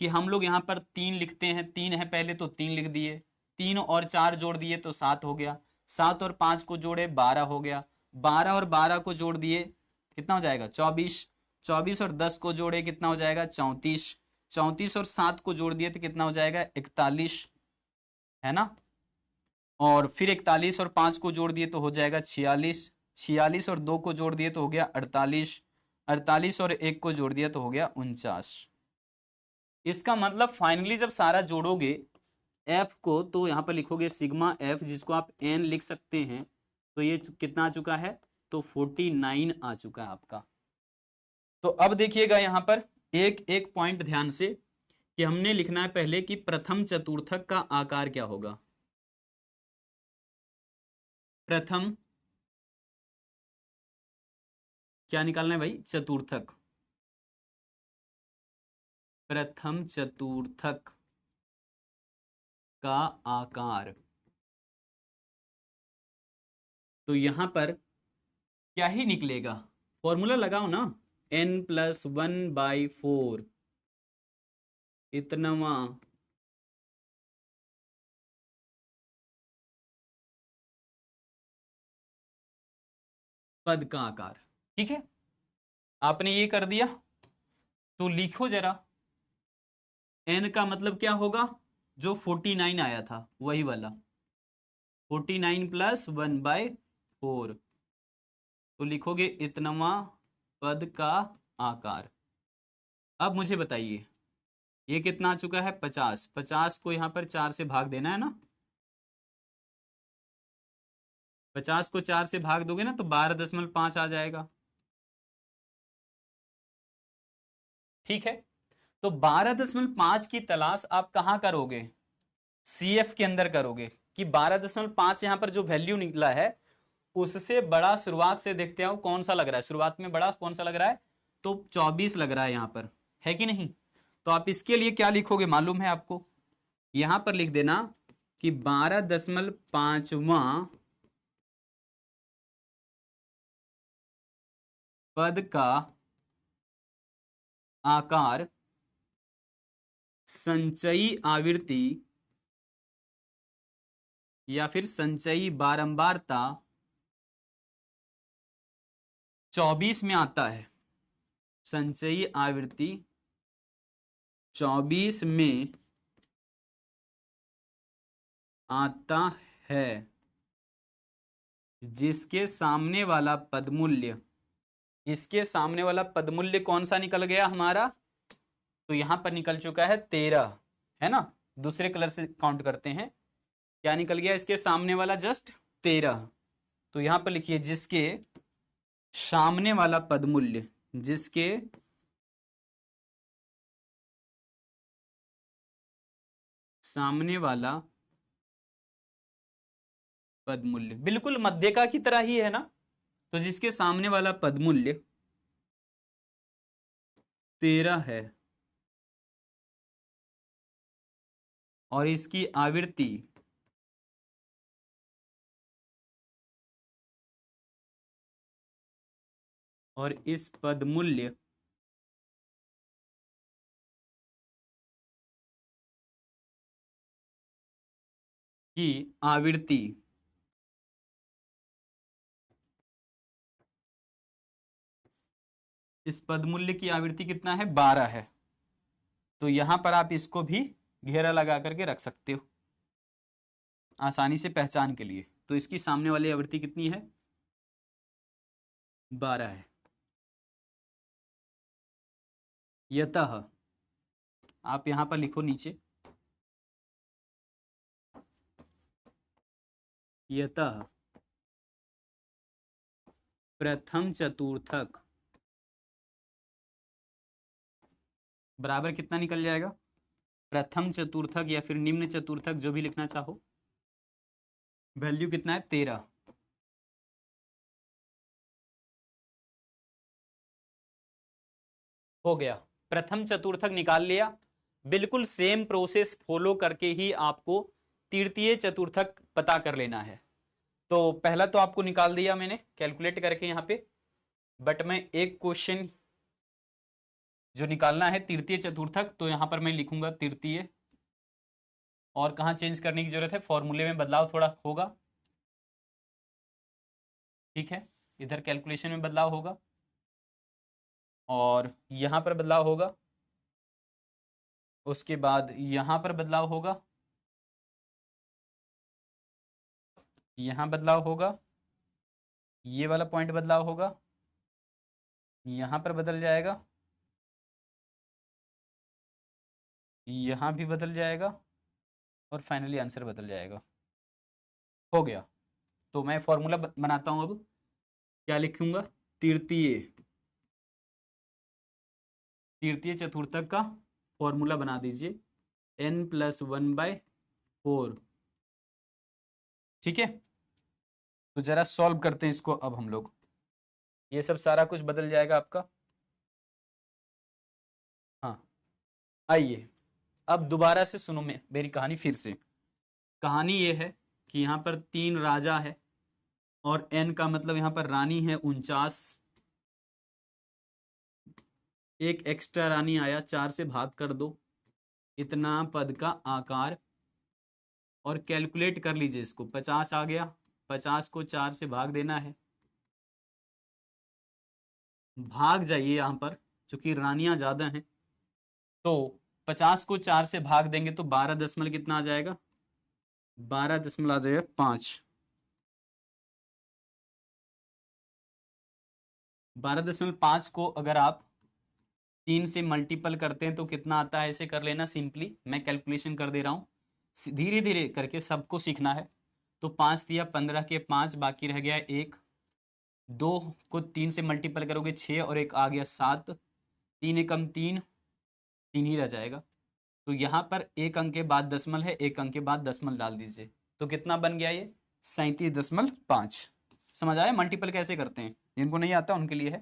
कि हम लोग यहां पर 3 लिखते हैं, 3 है पहले तो 3 लिख दिए, 3 और 4 जोड़ दिए तो 7 हो गया, 7 और 5 को जोड़े 12 हो गया, 12 और 12 को जोड़ दिए कितना हो जाएगा 24, 24 और 10 को जोड़े कितना हो जाएगा 34, 34 और 7 को जोड़ दिए तो कितना हो जाएगा 41, है ना, और फिर 41 और 5 को जोड़ दिए तो हो जाएगा 46, 46 और 2 को जोड़ दिए तो हो गया 48, 48 और 1 को जोड़ दिया तो हो गया 49। इसका मतलब फाइनली जब सारा जोड़ोगे एफ को तो यहां पर लिखोगे सिग्मा एफ, जिसको आप एन लिख सकते हैं, तो ये कितना आ चुका है, तो 49 आ चुका है आपका। तो अब देखिएगा यहां पर एक एक पॉइंट ध्यान से, कि हमने लिखना है पहले कि प्रथम चतुर्थक का आकार क्या होगा, प्रथम क्या निकालना है भाई, चतुर्थक, प्रथम चतुर्थक का आकार। तो यहां पर क्या ही निकलेगा, फॉर्मूला लगाओ ना, n+1/4 इतनवा पद का आकार। ठीक है, आपने ये कर दिया, तो लिखो जरा n का मतलब क्या होगा, जो 49 आया था वही वाला, 49+1/4, तो लिखोगे इतनवा पद का आकार। अब मुझे बताइए ये कितना आ चुका है 50, 50 को यहां पर 4 से भाग देना है ना, 50 को 4 से भाग दोगे ना तो 12.5 आ जाएगा। ठीक है, तो 12.5 की तलाश आप कहां करोगे, CF के अंदर करोगे, कि 12.5 यहां पर जो वैल्यू निकला है उससे बड़ा शुरुआत से देखते हो कौन सा लग रहा है, शुरुआत में बड़ा कौन सा लग रहा है, तो 24 लग रहा है यहां पर, है कि नहीं। तो आप इसके लिए क्या लिखोगे मालूम है आपको, यहां पर लिख देना कि 12.5वां पद का आकार संचयी आवृत्ति या फिर संचयी बारंबारता 24 में आता है, संचयी आवृत्ति 24 में आता है, जिसके सामने वाला पदमूल्य, इसके सामने वाला पदमूल्य कौन सा निकल गया हमारा, तो यहां पर निकल चुका है 13, है ना, दूसरे कलर से काउंट करते हैं, क्या निकल गया इसके सामने वाला, जस्ट 13। तो यहां पर लिखिए जिसके सामने वाला पदमूल्य, जिसके सामने वाला पदमूल्य बिल्कुल मध्यका की तरह ही है ना, तो जिसके सामने वाला पदमूल्य 13 है और इसकी आवृत्ति और इस पदमूल्य की आवृत्ति इस पदमूल्य की आवृत्ति कितना है 12 है, तो यहां पर आप इसको भी घेरा लगा करके रख सकते हो आसानी से पहचान के लिए। तो इसकी सामने वाली आवृत्ति कितनी है 12 है। यतः आप यहां पर लिखो नीचे, यतः प्रथम चतुर्थक बराबर कितना निकल जाएगा, प्रथम चतुर्थक या फिर निम्न चतुर्थक जो भी लिखना चाहो, वैल्यू कितना है 13। हो गया, प्रथम चतुर्थक निकाल लिया। बिल्कुल सेम प्रोसेस फॉलो करके ही आपको तृतीय चतुर्थक पता कर लेना है। तो पहला तो आपको निकाल दिया मैंने कैलकुलेट करके यहाँ पे, बट मैं एक क्वेश्चन जो निकालना है तृतीय चतुर्थक, तो यहां पर मैं लिखूंगा तृतीय, और कहां चेंज करने की जरूरत है, फॉर्मूले में बदलाव थोड़ा होगा, ठीक है, इधर कैलकुलेशन में बदलाव होगा और यहां पर बदलाव होगा, उसके बाद यहां पर बदलाव होगा, यहां बदलाव होगा, ये वाला पॉइंट बदलाव होगा, यहां पर बदल जाएगा, यहां भी बदल जाएगा, और फाइनली आंसर बदल जाएगा। हो गया। तो मैं फॉर्मूला बनाता हूं अब, क्या लिखूंगा, तृतीय तृतीय चतुर्थक का फॉर्मूला बना दीजिए, n+1/4, ठीक है। तो जरा सॉल्व करते हैं इसको अब हम लोग, ये सब सारा कुछ बदल जाएगा आपका। हाँ, आइए अब दोबारा से सुनो मेरी कहानी फिर से। कहानी ये है कि यहाँ पर 3 राजा है और n का मतलब यहाँ पर रानी है 49, एक एक्स्ट्रा रानी आया, 4 से भाग कर दो, इतना पद का आकार, और कैलकुलेट कर लीजिए इसको, 50 आ गया, 50 को 4 से भाग देना है, भाग जाइए यहाँ पर चूंकि रानियां ज्यादा हैं, तो 50 को 4 से भाग देंगे तो 12 दशमलव कितना आ जाएगा, 12 दशमलव आ जाएगा 5, 12.5 को अगर आप 3 से मल्टीपल करते हैं तो कितना आता है, ऐसे कर लेना सिंपली, मैं कैलकुलेशन कर दे रहा हूँ, धीरे धीरे करके सबको सीखना है। तो 5 दिया 15 के 5, बाकी रह गया 1, 2 को 3 से मल्टीपल करोगे 6, और एक आ गया 7, 3 एकम 3, 3 ही रह जाएगा। तो यहाँ पर एक अंक के बाद दशमल है, एक अंक के बाद दशमल डाल दीजिए, तो कितना बन गया ये, 37.5। समझ आया मल्टीपल कैसे करते हैं, जिनको नहीं आता उनके लिए है।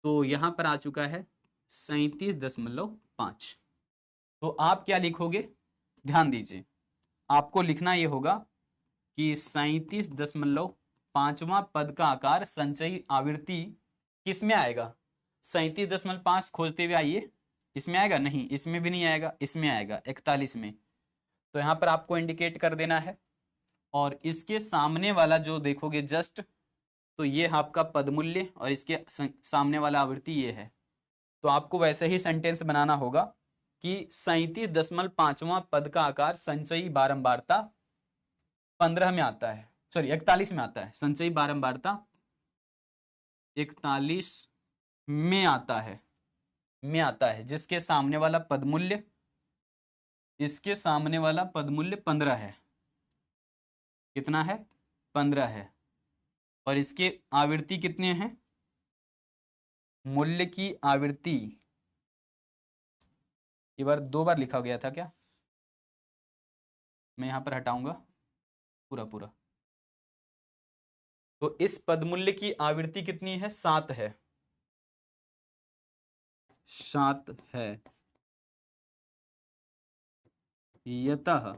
तो यहाँ पर आ चुका है 37.5। तो आप क्या लिखोगे, ध्यान दीजिए, आपको लिखना ये होगा कि 37.5वां पद का आकार संचयी आवृत्ति किस में आएगा, 37.5 खोजते हुए आइए, इसमें आएगा नहीं, इसमें भी नहीं आएगा, इसमें आएगा 41 में। तो यहाँ पर आपको इंडिकेट कर देना है, और इसके सामने वाला जो देखोगे जस्ट, तो ये आपका पदमूल्य और इसके सामने वाला आवृत्ति ये है। तो आपको वैसे ही सेंटेंस बनाना होगा कि 37.5वां पद का आकार संचयी बारंबारता 15 में आता है, सॉरी 41 में आता है, संचयी बारंबारता 41 में आता है, जिसके सामने वाला पदमूल्य, इसके सामने वाला पदमूल्य 15 है, कितना है, 15 है, और इसके आवृत्ति कितने हैं, मूल्य की आवृत्ति, ये बार 2 बार लिखा गया था क्या, मैं यहां पर हटाऊंगा पूरा पूरा। तो इस पदमूल्य की आवृत्ति कितनी है, 7 है, 7 है, यतः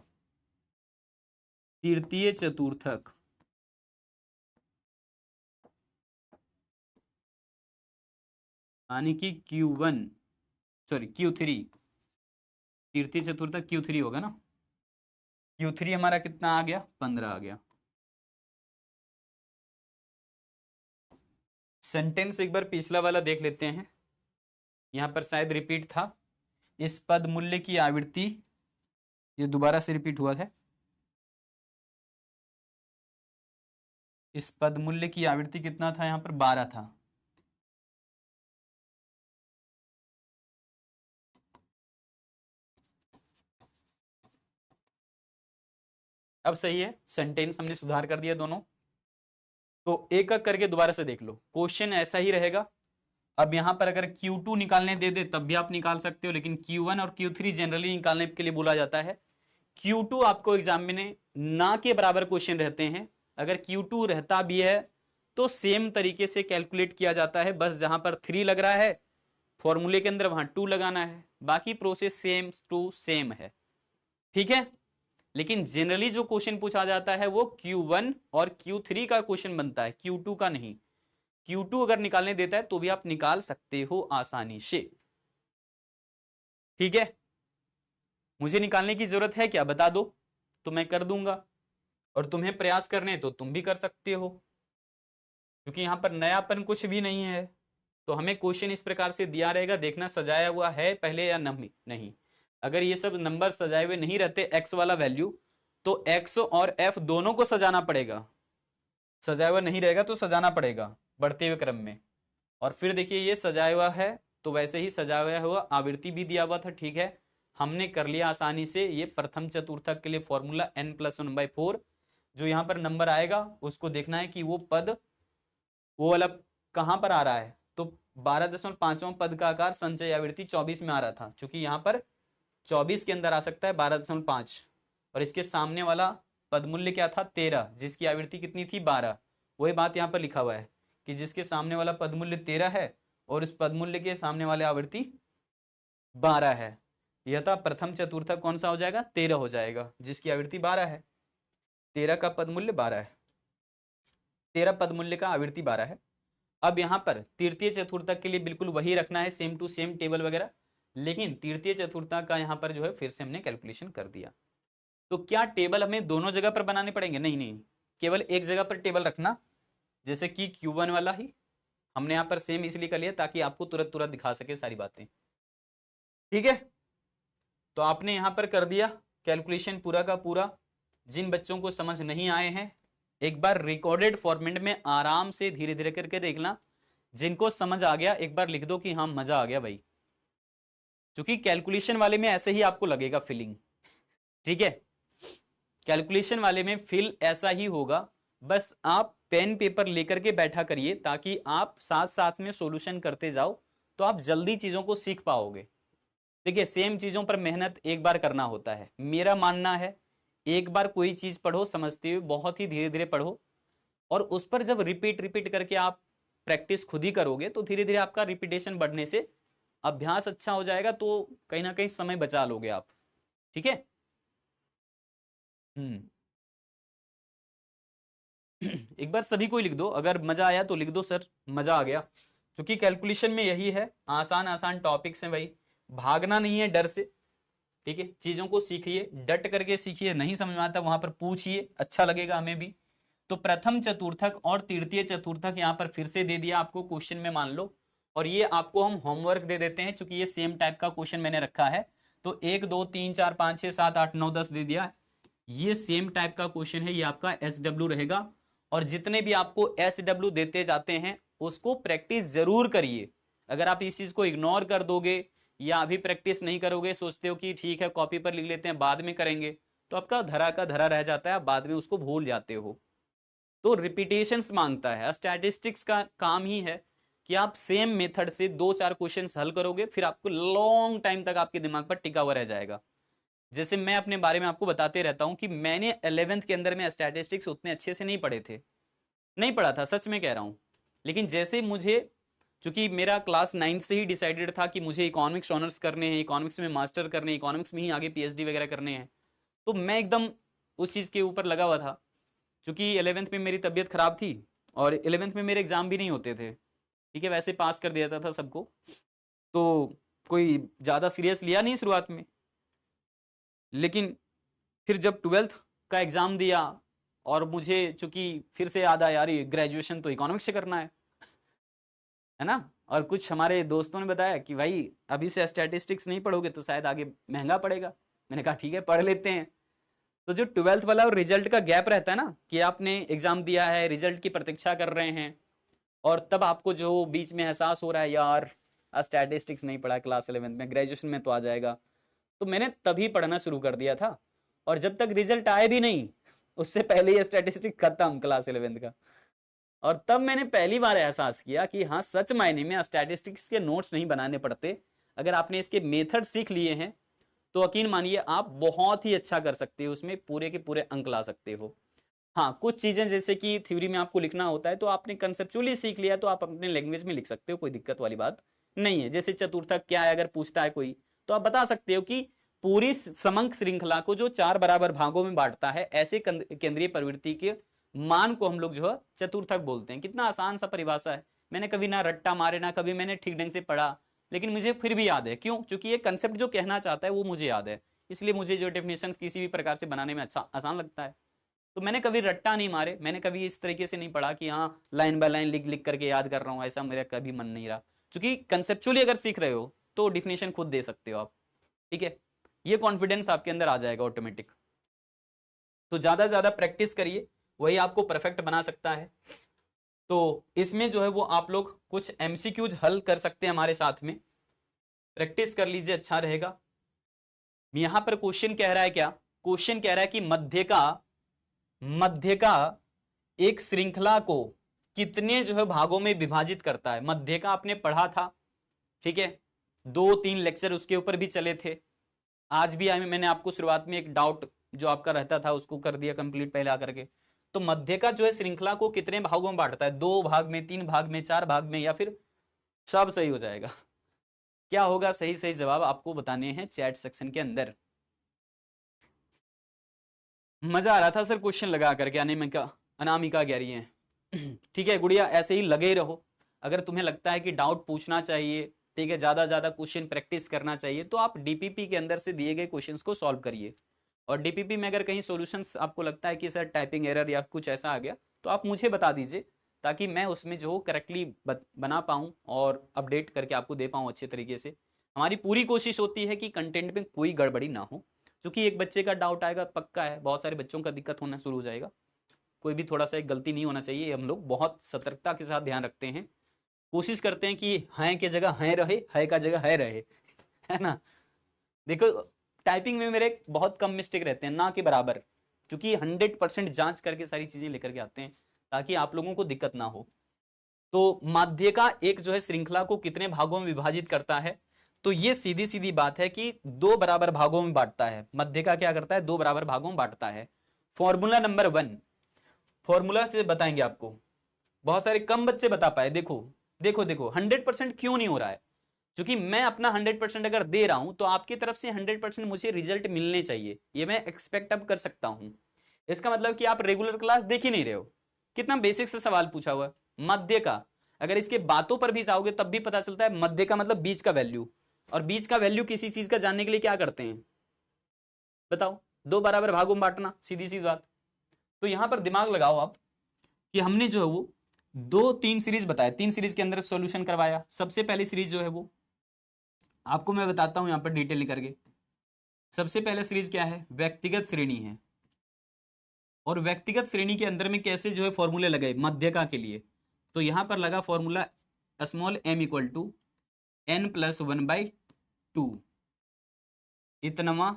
तृतीय चतुर्थक यानी कि Q1, सॉरी Q3, तृतीय चतुर्थक Q3 होगा ना, Q3 हमारा कितना आ गया, 15 आ गया। सेंटेंस एक बार पिछला वाला देख लेते हैं, यहां पर शायद रिपीट था, इस पद मूल्य की आवृत्ति, ये दोबारा से रिपीट हुआ है, इस पद मूल्य की आवृत्ति कितना था, यहां पर 12 था, अब सही है, सेंटेंस हमने सुधार कर दिया दोनों। तो एक एक करके दोबारा से देख लो, क्वेश्चन ऐसा ही रहेगा, अब यहां पर अगर Q2 निकालने दे दे तब भी आप निकाल सकते हो, लेकिन Q1 और Q3 जनरली निकालने के लिए बोला जाता है। Q2 आपको एग्जाम में ना के बराबर क्वेश्चन रहते हैं, अगर Q2 रहता भी है तो सेम तरीके से कैलकुलेट किया जाता है, बस जहां पर 3 लग रहा है फॉर्मूले के अंदर वहां 2 लगाना है, बाकी प्रोसेस सेम टू सेम है, ठीक है। लेकिन जनरली जो क्वेश्चन पूछा जाता है वो Q1 और Q3 का क्वेश्चन बनता है, Q2 का नहीं। Q2 अगर निकालने देता है तो भी आप निकाल सकते हो आसानी से, ठीक है। मुझे निकालने की जरूरत है क्या, बता दो तो मैं कर दूंगा, और तुम्हें प्रयास करने तो तुम भी कर सकते हो, क्योंकि यहां पर नयापन कुछ भी नहीं है। तो हमें क्वेश्चन इस प्रकार से दिया रहेगा, देखना सजाया हुआ है पहले या नहीं। अगर ये सब नंबर सजाए हुए नहीं रहते एक्स वाला वैल्यू, तो एक्स और एफ दोनों को सजाना पड़ेगा, सजाया हुआ नहीं रहेगा तो सजाना पड़ेगा बढ़ते हुए क्रम में। और फिर देखिए ये सजाया हुआ है तो वैसे ही सजाया हुआ आवृत्ति भी दिया हुआ था, ठीक है, हमने कर लिया आसानी से। ये प्रथम चतुर्थक के लिए फॉर्मूला n+1/4, जो यहाँ पर नंबर आएगा उसको देखना है कि वो पद वो वाला कहां पर आ रहा है, तो 12.5वां पद का आकार संचय आवृत्ति 24 में आ रहा था, क्योंकि यहाँ पर 24 के अंदर आ सकता है 12.5, और इसके सामने वाला पद मूल्य क्या था 13, जिसकी आवृत्ति कितनी थी 12। वही बात यहाँ पर लिखा हुआ है कि जिसके सामने वाला पद मूल्य 13 है और इस पद मूल्य के सामने वाले आवृत्ति 12 है, यह था प्रथम चतुर्थक कौन सा हो जाएगा 13 हो जाएगा, जिसकी आवृत्ति 12 है, 13 का पद मूल्य 12 है, 13 पद मूल्य का आवृत्ति 12 है। अब यहाँ पर तृतीय चतुर्थक के लिए बिल्कुल वही रखना है, सेम टू सेम टेबल वगैरह, लेकिन तृतीय चतुर्थक का यहाँ पर जो है फिर से हमने कैलकुलेशन कर दिया। तो क्या टेबल हमें दोनों जगह पर बनाने पड़ेंगे, नहीं, केवल एक जगह पर टेबल रखना, जैसे कि Q1 वाला ही हमने यहाँ पर सेम इसलिए कर लिया ताकि आपको तुरंत तुरंत दिखा सके सारी बातें, ठीक है। तो आपने यहाँ पर कर दिया कैलकुलेशन पूरा का पूरा। जिन बच्चों को समझ नहीं आए हैं एक बार रिकॉर्डेड फॉर्मेट में आराम से धीरे धीरे करके देखना, जिनको समझ आ गया एक बार लिख दो कि हाँ मजा आ गया भाई, क्योंकि कैलकुलेशन वाले में ऐसे ही आपको लगेगा फीलिंग, ठीक है। कैलकुलेशन वाले में फील ऐसा ही होगा, बस आप पेन पेपर लेकर के बैठा करिए ताकि आप साथ साथ में सॉल्यूशन करते जाओ, तो आप जल्दी चीजों को सीख पाओगे। देखिए सेम चीजों पर मेहनत एक बार करना होता है, मेरा मानना है एक बार कोई चीज पढ़ो समझते हुए बहुत ही धीरे धीरे पढ़ो, और उस पर जब रिपीट रिपीट करके आप प्रैक्टिस खुद ही करोगे तो धीरे धीरे आपका रिपीटेशन बढ़ने से अभ्यास अच्छा हो जाएगा, तो कहीं ना कहीं समय बचा लोगे आप, ठीक है। एक बार सभी को लिख दो, अगर मजा आया तो लिख दो सर मजा आ गया, क्योंकि कैलकुलेशन में यही है, आसान आसान टॉपिक्स हैं भाई, भागना नहीं है डर से, ठीक है। चीजों को सीखिए, डट करके सीखिए, नहीं समझ में आता वहां पर पूछिए, अच्छा लगेगा हमें भी। तो प्रथम चतुर्थक और तृतीय चतुर्थक यहाँ पर फिर से दे दिया आपको क्वेश्चन में, मान लो, और ये आपको हम होमवर्क दे देते हैं, चूंकि ये सेम टाइप का क्वेश्चन मैंने रखा है, तो 1 2 3 4 5 6 7 8 9 10 दे दिया, ये सेम टाइप का क्वेश्चन है, ये आपका SW रहेगा। और जितने भी आपको SW देते जाते हैं उसको प्रैक्टिस जरूर करिए, अगर आप इस चीज को इग्नोर कर दोगे या अभी प्रैक्टिस नहीं करोगे, सोचते हो कि ठीक है कॉपी पर लिख लेते हैं बाद में करेंगे, तो आपका धरा का धरा रह जाता है, आप बाद में उसको भूल जाते हो। तो रिपीटेशंस मांगता है, स्टैटिस्टिक्स का काम ही है कि आप सेम मेथड से 2-4 क्वेश्चंस हल करोगे, फिर आपको लॉन्ग टाइम तक आपके दिमाग पर टिका हुआ रह जाएगा। जैसे मैं अपने बारे में आपको बताते रहता हूं कि मैंने 11th के अंदर में स्टैटिस्टिक्स उतने अच्छे से नहीं पढ़े थे, नहीं पढ़ा था, सच में कह रहा हूं, लेकिन जैसे मुझे, चूंकि मेरा क्लास 9th से ही डिसाइडेड था कि मुझे इकोनॉमिक्स ऑनर्स करने हैं, इकोनॉमिक्स में मास्टर करने हैं, इकोनॉमिक्स में ही आगे PhD वगैरह करने हैं, तो मैं एकदम उस चीज़ के ऊपर लगा हुआ था। चूंकि 11th में मेरी तबीयत खराब थी और 11th में मेरे एग्जाम भी नहीं होते थे, ठीक है, वैसे पास कर दिया था सबको, तो कोई ज़्यादा सीरियस लिया नहीं शुरुआत में। लेकिन फिर जब 12th का एग्जाम दिया और मुझे चूंकि फिर से याद आया यार ये ग्रेजुएशन तो इकोनॉमिक्स से करना है ना, और कुछ हमारे दोस्तों ने बताया कि भाई अभी से स्टैटिस्टिक्स नहीं पढ़ोगे तो शायद आगे महंगा पड़ेगा, मैंने कहा ठीक है पढ़ लेते हैं। तो जो 12th वाला और रिजल्ट का गैप रहता है ना, कि आपने एग्जाम दिया है, रिजल्ट की प्रतीक्षा कर रहे हैं, और तब आपको जो बीच में एहसास हो रहा है यार स्टैटिस्टिक्स नहीं पढ़ा क्लास 11th में, ग्रेजुएशन में तो आ जाएगा, तो मैंने तभी पढ़ना शुरू कर दिया था, और जब तक रिजल्ट आए भी नहीं उससे पहले ही स्टैटिस्टिक्स खत्म क्लास 11th का। और तब मैंने पहली बार एहसास किया कि हाँ, सच मायने में स्टैटिस्टिक्स के नोट्स नहीं बनाने पड़ते। अगर आपने इसके मेथड सीख लिए हैं तो यकीन मानिए आप बहुत ही अच्छा कर सकते हो, उसमें पूरे के पूरे अंक ला सकते हो। हाँ, कुछ चीजें जैसे कि थ्योरी में आपको लिखना होता है तो आपने कंसेप्चुअली सीख लिया तो आप अपने लैंग्वेज में लिख सकते हो, कोई दिक्कत वाली बात नहीं है। जैसे चतुर्थक क्या है अगर पूछता है कोई, तो आप बता सकते हो कि पूरी समंक श्रृंखला को जो 4 बराबर भागों में बांटता है, ऐसे केंद्रीय प्रवृत्ति के मान को हम लोग जो है चतुर्थक बोलते हैं। कितना आसान सा परिभाषा है। मैंने कभी ना रट्टा मारे, ना कभी मैंने ठीक ढंग से पढ़ा, लेकिन मुझे फिर भी याद है। क्यों? क्योंकि ये कंसेप्ट जो कहना चाहता है वो मुझे याद है, इसलिए मुझे जो डेफिनेशन किसी भी प्रकार से बनाने में अच्छा आसान लगता है। तो मैंने कभी रट्टा नहीं मारे, मैंने कभी इस तरीके से नहीं पढ़ा कि हाँ लाइन बाय लाइन लिख लिख करके याद कर रहा हूँ, ऐसा मेरा कभी मन नहीं रहा। क्योंकि कंसेप्चुअली अगर सीख रहे हो तो डिफिनेशन खुद दे सकते हो आप, ठीक है। ये कॉन्फिडेंस आपके अंदर आ जाएगा ऑटोमेटिक। तो ज्यादा से ज्यादा प्रैक्टिस करिए, वही आपको परफेक्ट बना सकता है। तो इसमें जो है वो आप लोग कुछ एमसीक्यूज हल कर सकते हैं हमारे साथ में, प्रैक्टिस कर लीजिए, अच्छा रहेगा। यहां पर क्वेश्चन कह रहा है क्या? क्वेश्चन कह रहा है कि मध्य का एक श्रृंखला को कितने जो है भागों में विभाजित करता है। मध्य का आपने पढ़ा था, ठीक है, 2-3 लेक्चर उसके ऊपर भी चले थे। आज भी मैंने आपको शुरुआत में एक डाउट जो आपका रहता था उसको कर दिया कंप्लीट पहले आकर के। तो मध्य का जो है श्रृंखला को कितने भागों में बांटता है? 2 भाग में, 3 भाग में, 4 भाग में, या फिर सब सही हो जाएगा? क्या होगा सही सही जवाब आपको बताने हैं चैट सेक्शन के अंदर। मजा आ रहा था सर क्वेश्चन लगा करके, अनामिका कह रही है। ठीक है गुड़िया, ऐसे ही लगे ही रहो। अगर तुम्हें लगता है कि डाउट पूछना चाहिए, ठीक है, ज्यादा ज्यादा क्वेश्चन प्रैक्टिस करना चाहिए, तो आप डीपीपी के अंदर से दिए गए क्वेश्चंस को सॉल्व करिए। और डीपीपी में अगर कहीं सॉल्यूशंस आपको लगता है कि सर टाइपिंग एरर या कुछ ऐसा आ गया, तो आप मुझे बता दीजिए, ताकि मैं उसमें जो करेक्टली बना पाऊँ और अपडेट करके आपको दे पाऊँ अच्छे तरीके से। हमारी पूरी कोशिश होती है कि कंटेंट में कोई गड़बड़ी ना हो, क्योंकि एक बच्चे का डाउट आएगा पक्का है बहुत सारे बच्चों का दिक्कत होना शुरू हो जाएगा। कोई भी थोड़ा सा एक गलती नहीं होना चाहिए, हम लोग बहुत सतर्कता के साथ ध्यान रखते हैं। कोशिश करते हैं कि हैं की जगह हैं रहे, है का जगह है रहे, है ना। देखो टाइपिंग में मेरे बहुत कम मिस्टेक रहते हैं, ना के बराबर, क्योंकि 100% जांच करके सारी चीजें लेकर के आते हैं ताकि आप लोगों को दिक्कत ना हो। तो माध्य का एक जो है श्रृंखला को कितने भागों में विभाजित करता है? तो ये सीधी सीधी बात है कि 2 बराबर भागों में बांटता है। मध्य का क्या करता है? 2 बराबर भागों में बांटता है। फॉर्मूला नंबर 1, फॉर्मूला से बताएंगे आपको, बहुत सारे कम बच्चे बता पाए। देखो देखो देखो 100% क्यों नहीं हो रहा है? क्योंकि मैं अपना 100% अगर दे रहा हूं तो आपकी तरफ से 100% मुझे रिजल्ट मिलने चाहिए, ये मैं एक्सपेक्ट अब कर सकता हूं। इसका मतलब कि आप रेगुलर क्लास देख ही नहीं रहे हो। कितना बेसिक से सवाल पूछा हुआ है मध्य का। अगर इसके बातों पर भी जाओगे तब भी पता चलता है मध्य का मतलब बीच का वैल्यू, और बीच का वैल्यू किसी चीज का जानने के लिए क्या करते हैं बताओ? 2 बराबर भागों में बांटना, सीधी सी बात। तो यहां पर दिमाग लगाओ आप कि हमने जो है वो 2-3 सीरीज बताया, 3 सीरीज के अंदर सॉल्यूशन करवाया। सबसे पहली सीरीज जो है वो आपको मैं बताता हूं यहां पर डिटेल करके। सबसे पहले सीरीज क्या है? व्यक्तिगत श्रेणी है। और व्यक्तिगत श्रेणी के अंदर में कैसे जो है फॉर्मूले लगे मध्यका के लिए? तो यहां पर लगा formula small m equal to n+1/2 इतनवा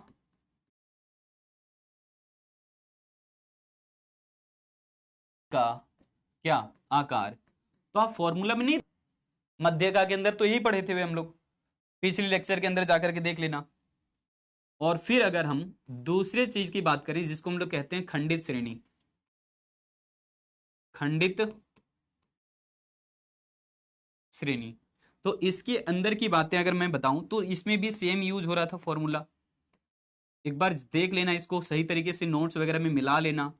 का क्या आकार। तो आप फॉर्मूला में नहीं, मध्यका के अंदर तो यही पढ़े थे हम लोग, पिछले लेक्चर के अंदर जाकर के देख लेना। और फिर अगर हम दूसरे चीज की बात करें जिसको हम लोग कहते हैं खंडित श्रेणी, खंडित श्रेणी, तो इसके अंदर की बातें अगर मैं बताऊं तो इसमें भी सेम यूज हो रहा था फॉर्मूला। एक बार देख लेना इसको सही तरीके से, नोट्स वगैरह में मिला लेना,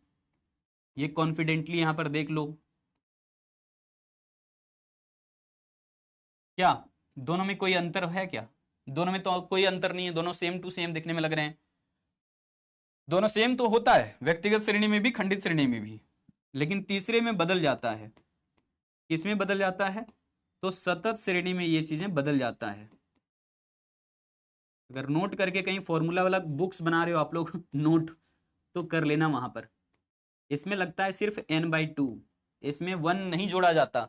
ये कॉन्फिडेंटली यहां पर देख लो। क्या दोनों में कोई अंतर है क्या? दोनों में तो कोई अंतर नहीं है, दोनों सेम टू सेम दिखने में लग रहे हैं। दोनों सेम तो होता है व्यक्तिगत श्रेणी में भी, खंडित श्रेणी में भी, लेकिन तीसरे में बदल जाता है। किसमें बदल जाता है? तो सतत श्रेणी में ये चीजें बदल जाता है। अगर नोट करके कहीं फॉर्मूला वाला बुक्स बना रहे हो आप लोग नोट, तो कर लेना वहां पर। इसमें लगता है सिर्फ n/2, इसमें 1 नहीं जोड़ा जाता,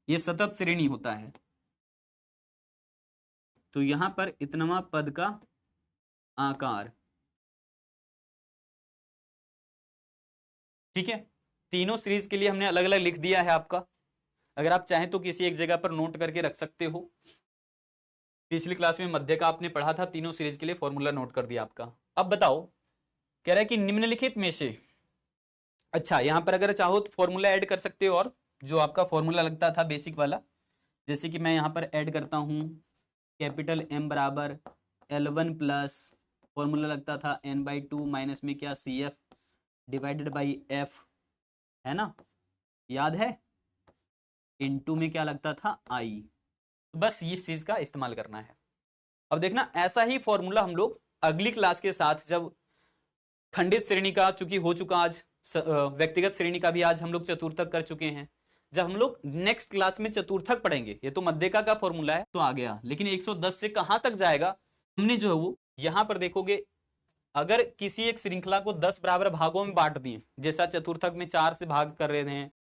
ये सतत श्रेणी होता है। तो यहां पर इतनवा पद का आकार, ठीक है। तीनों सीरीज के लिए हमने अलग अलग लिख दिया है आपका, अगर आप चाहें तो किसी एक जगह पर नोट करके रख सकते हो। पिछली क्लास में मध्य का आपने पढ़ा था, तीनों सीरीज के लिए फॉर्मूला नोट कर दिया आपका। अब बताओ, कह रहा है कि निम्नलिखित में से, अच्छा यहां पर अगर चाहो तो फॉर्मूला ऐड कर सकते हो, और जो आपका फॉर्मूला लगता था बेसिक वाला, जैसे कि मैं यहां पर ऐड करता हूं कैपिटल M बराबर L1 प्लस फॉर्मूला लगता था n/2 माइनस में क्या CF डिवाइडेड बाई F, है ना, याद है, इनटू में क्या लगता था I। बस इस चीज का इस्तेमाल करना है। अब देखना ऐसा ही फॉर्मूला हम लोग अगली क्लास के साथ, जब खंडित श्रेणी का चूंकि हो चुका आज, व्यक्तिगत श्रेणी का भी आज हम लोग चतुर्थक कर चुके हैं, जब हम लोग नेक्स्ट क्लास में चतुर्थक पढ़ेंगे, ये तो मध्यका का फॉर्मूला है तो आ गया, लेकिन 110 से कहां तक जाएगा हमने जो है वो यहां पर देखोगे, अगर किसी एक श्रृंखला को 10 बराबर भागों में बांट दिए, जैसा चतुर्थक में 4 से भाग कर रहे हैं,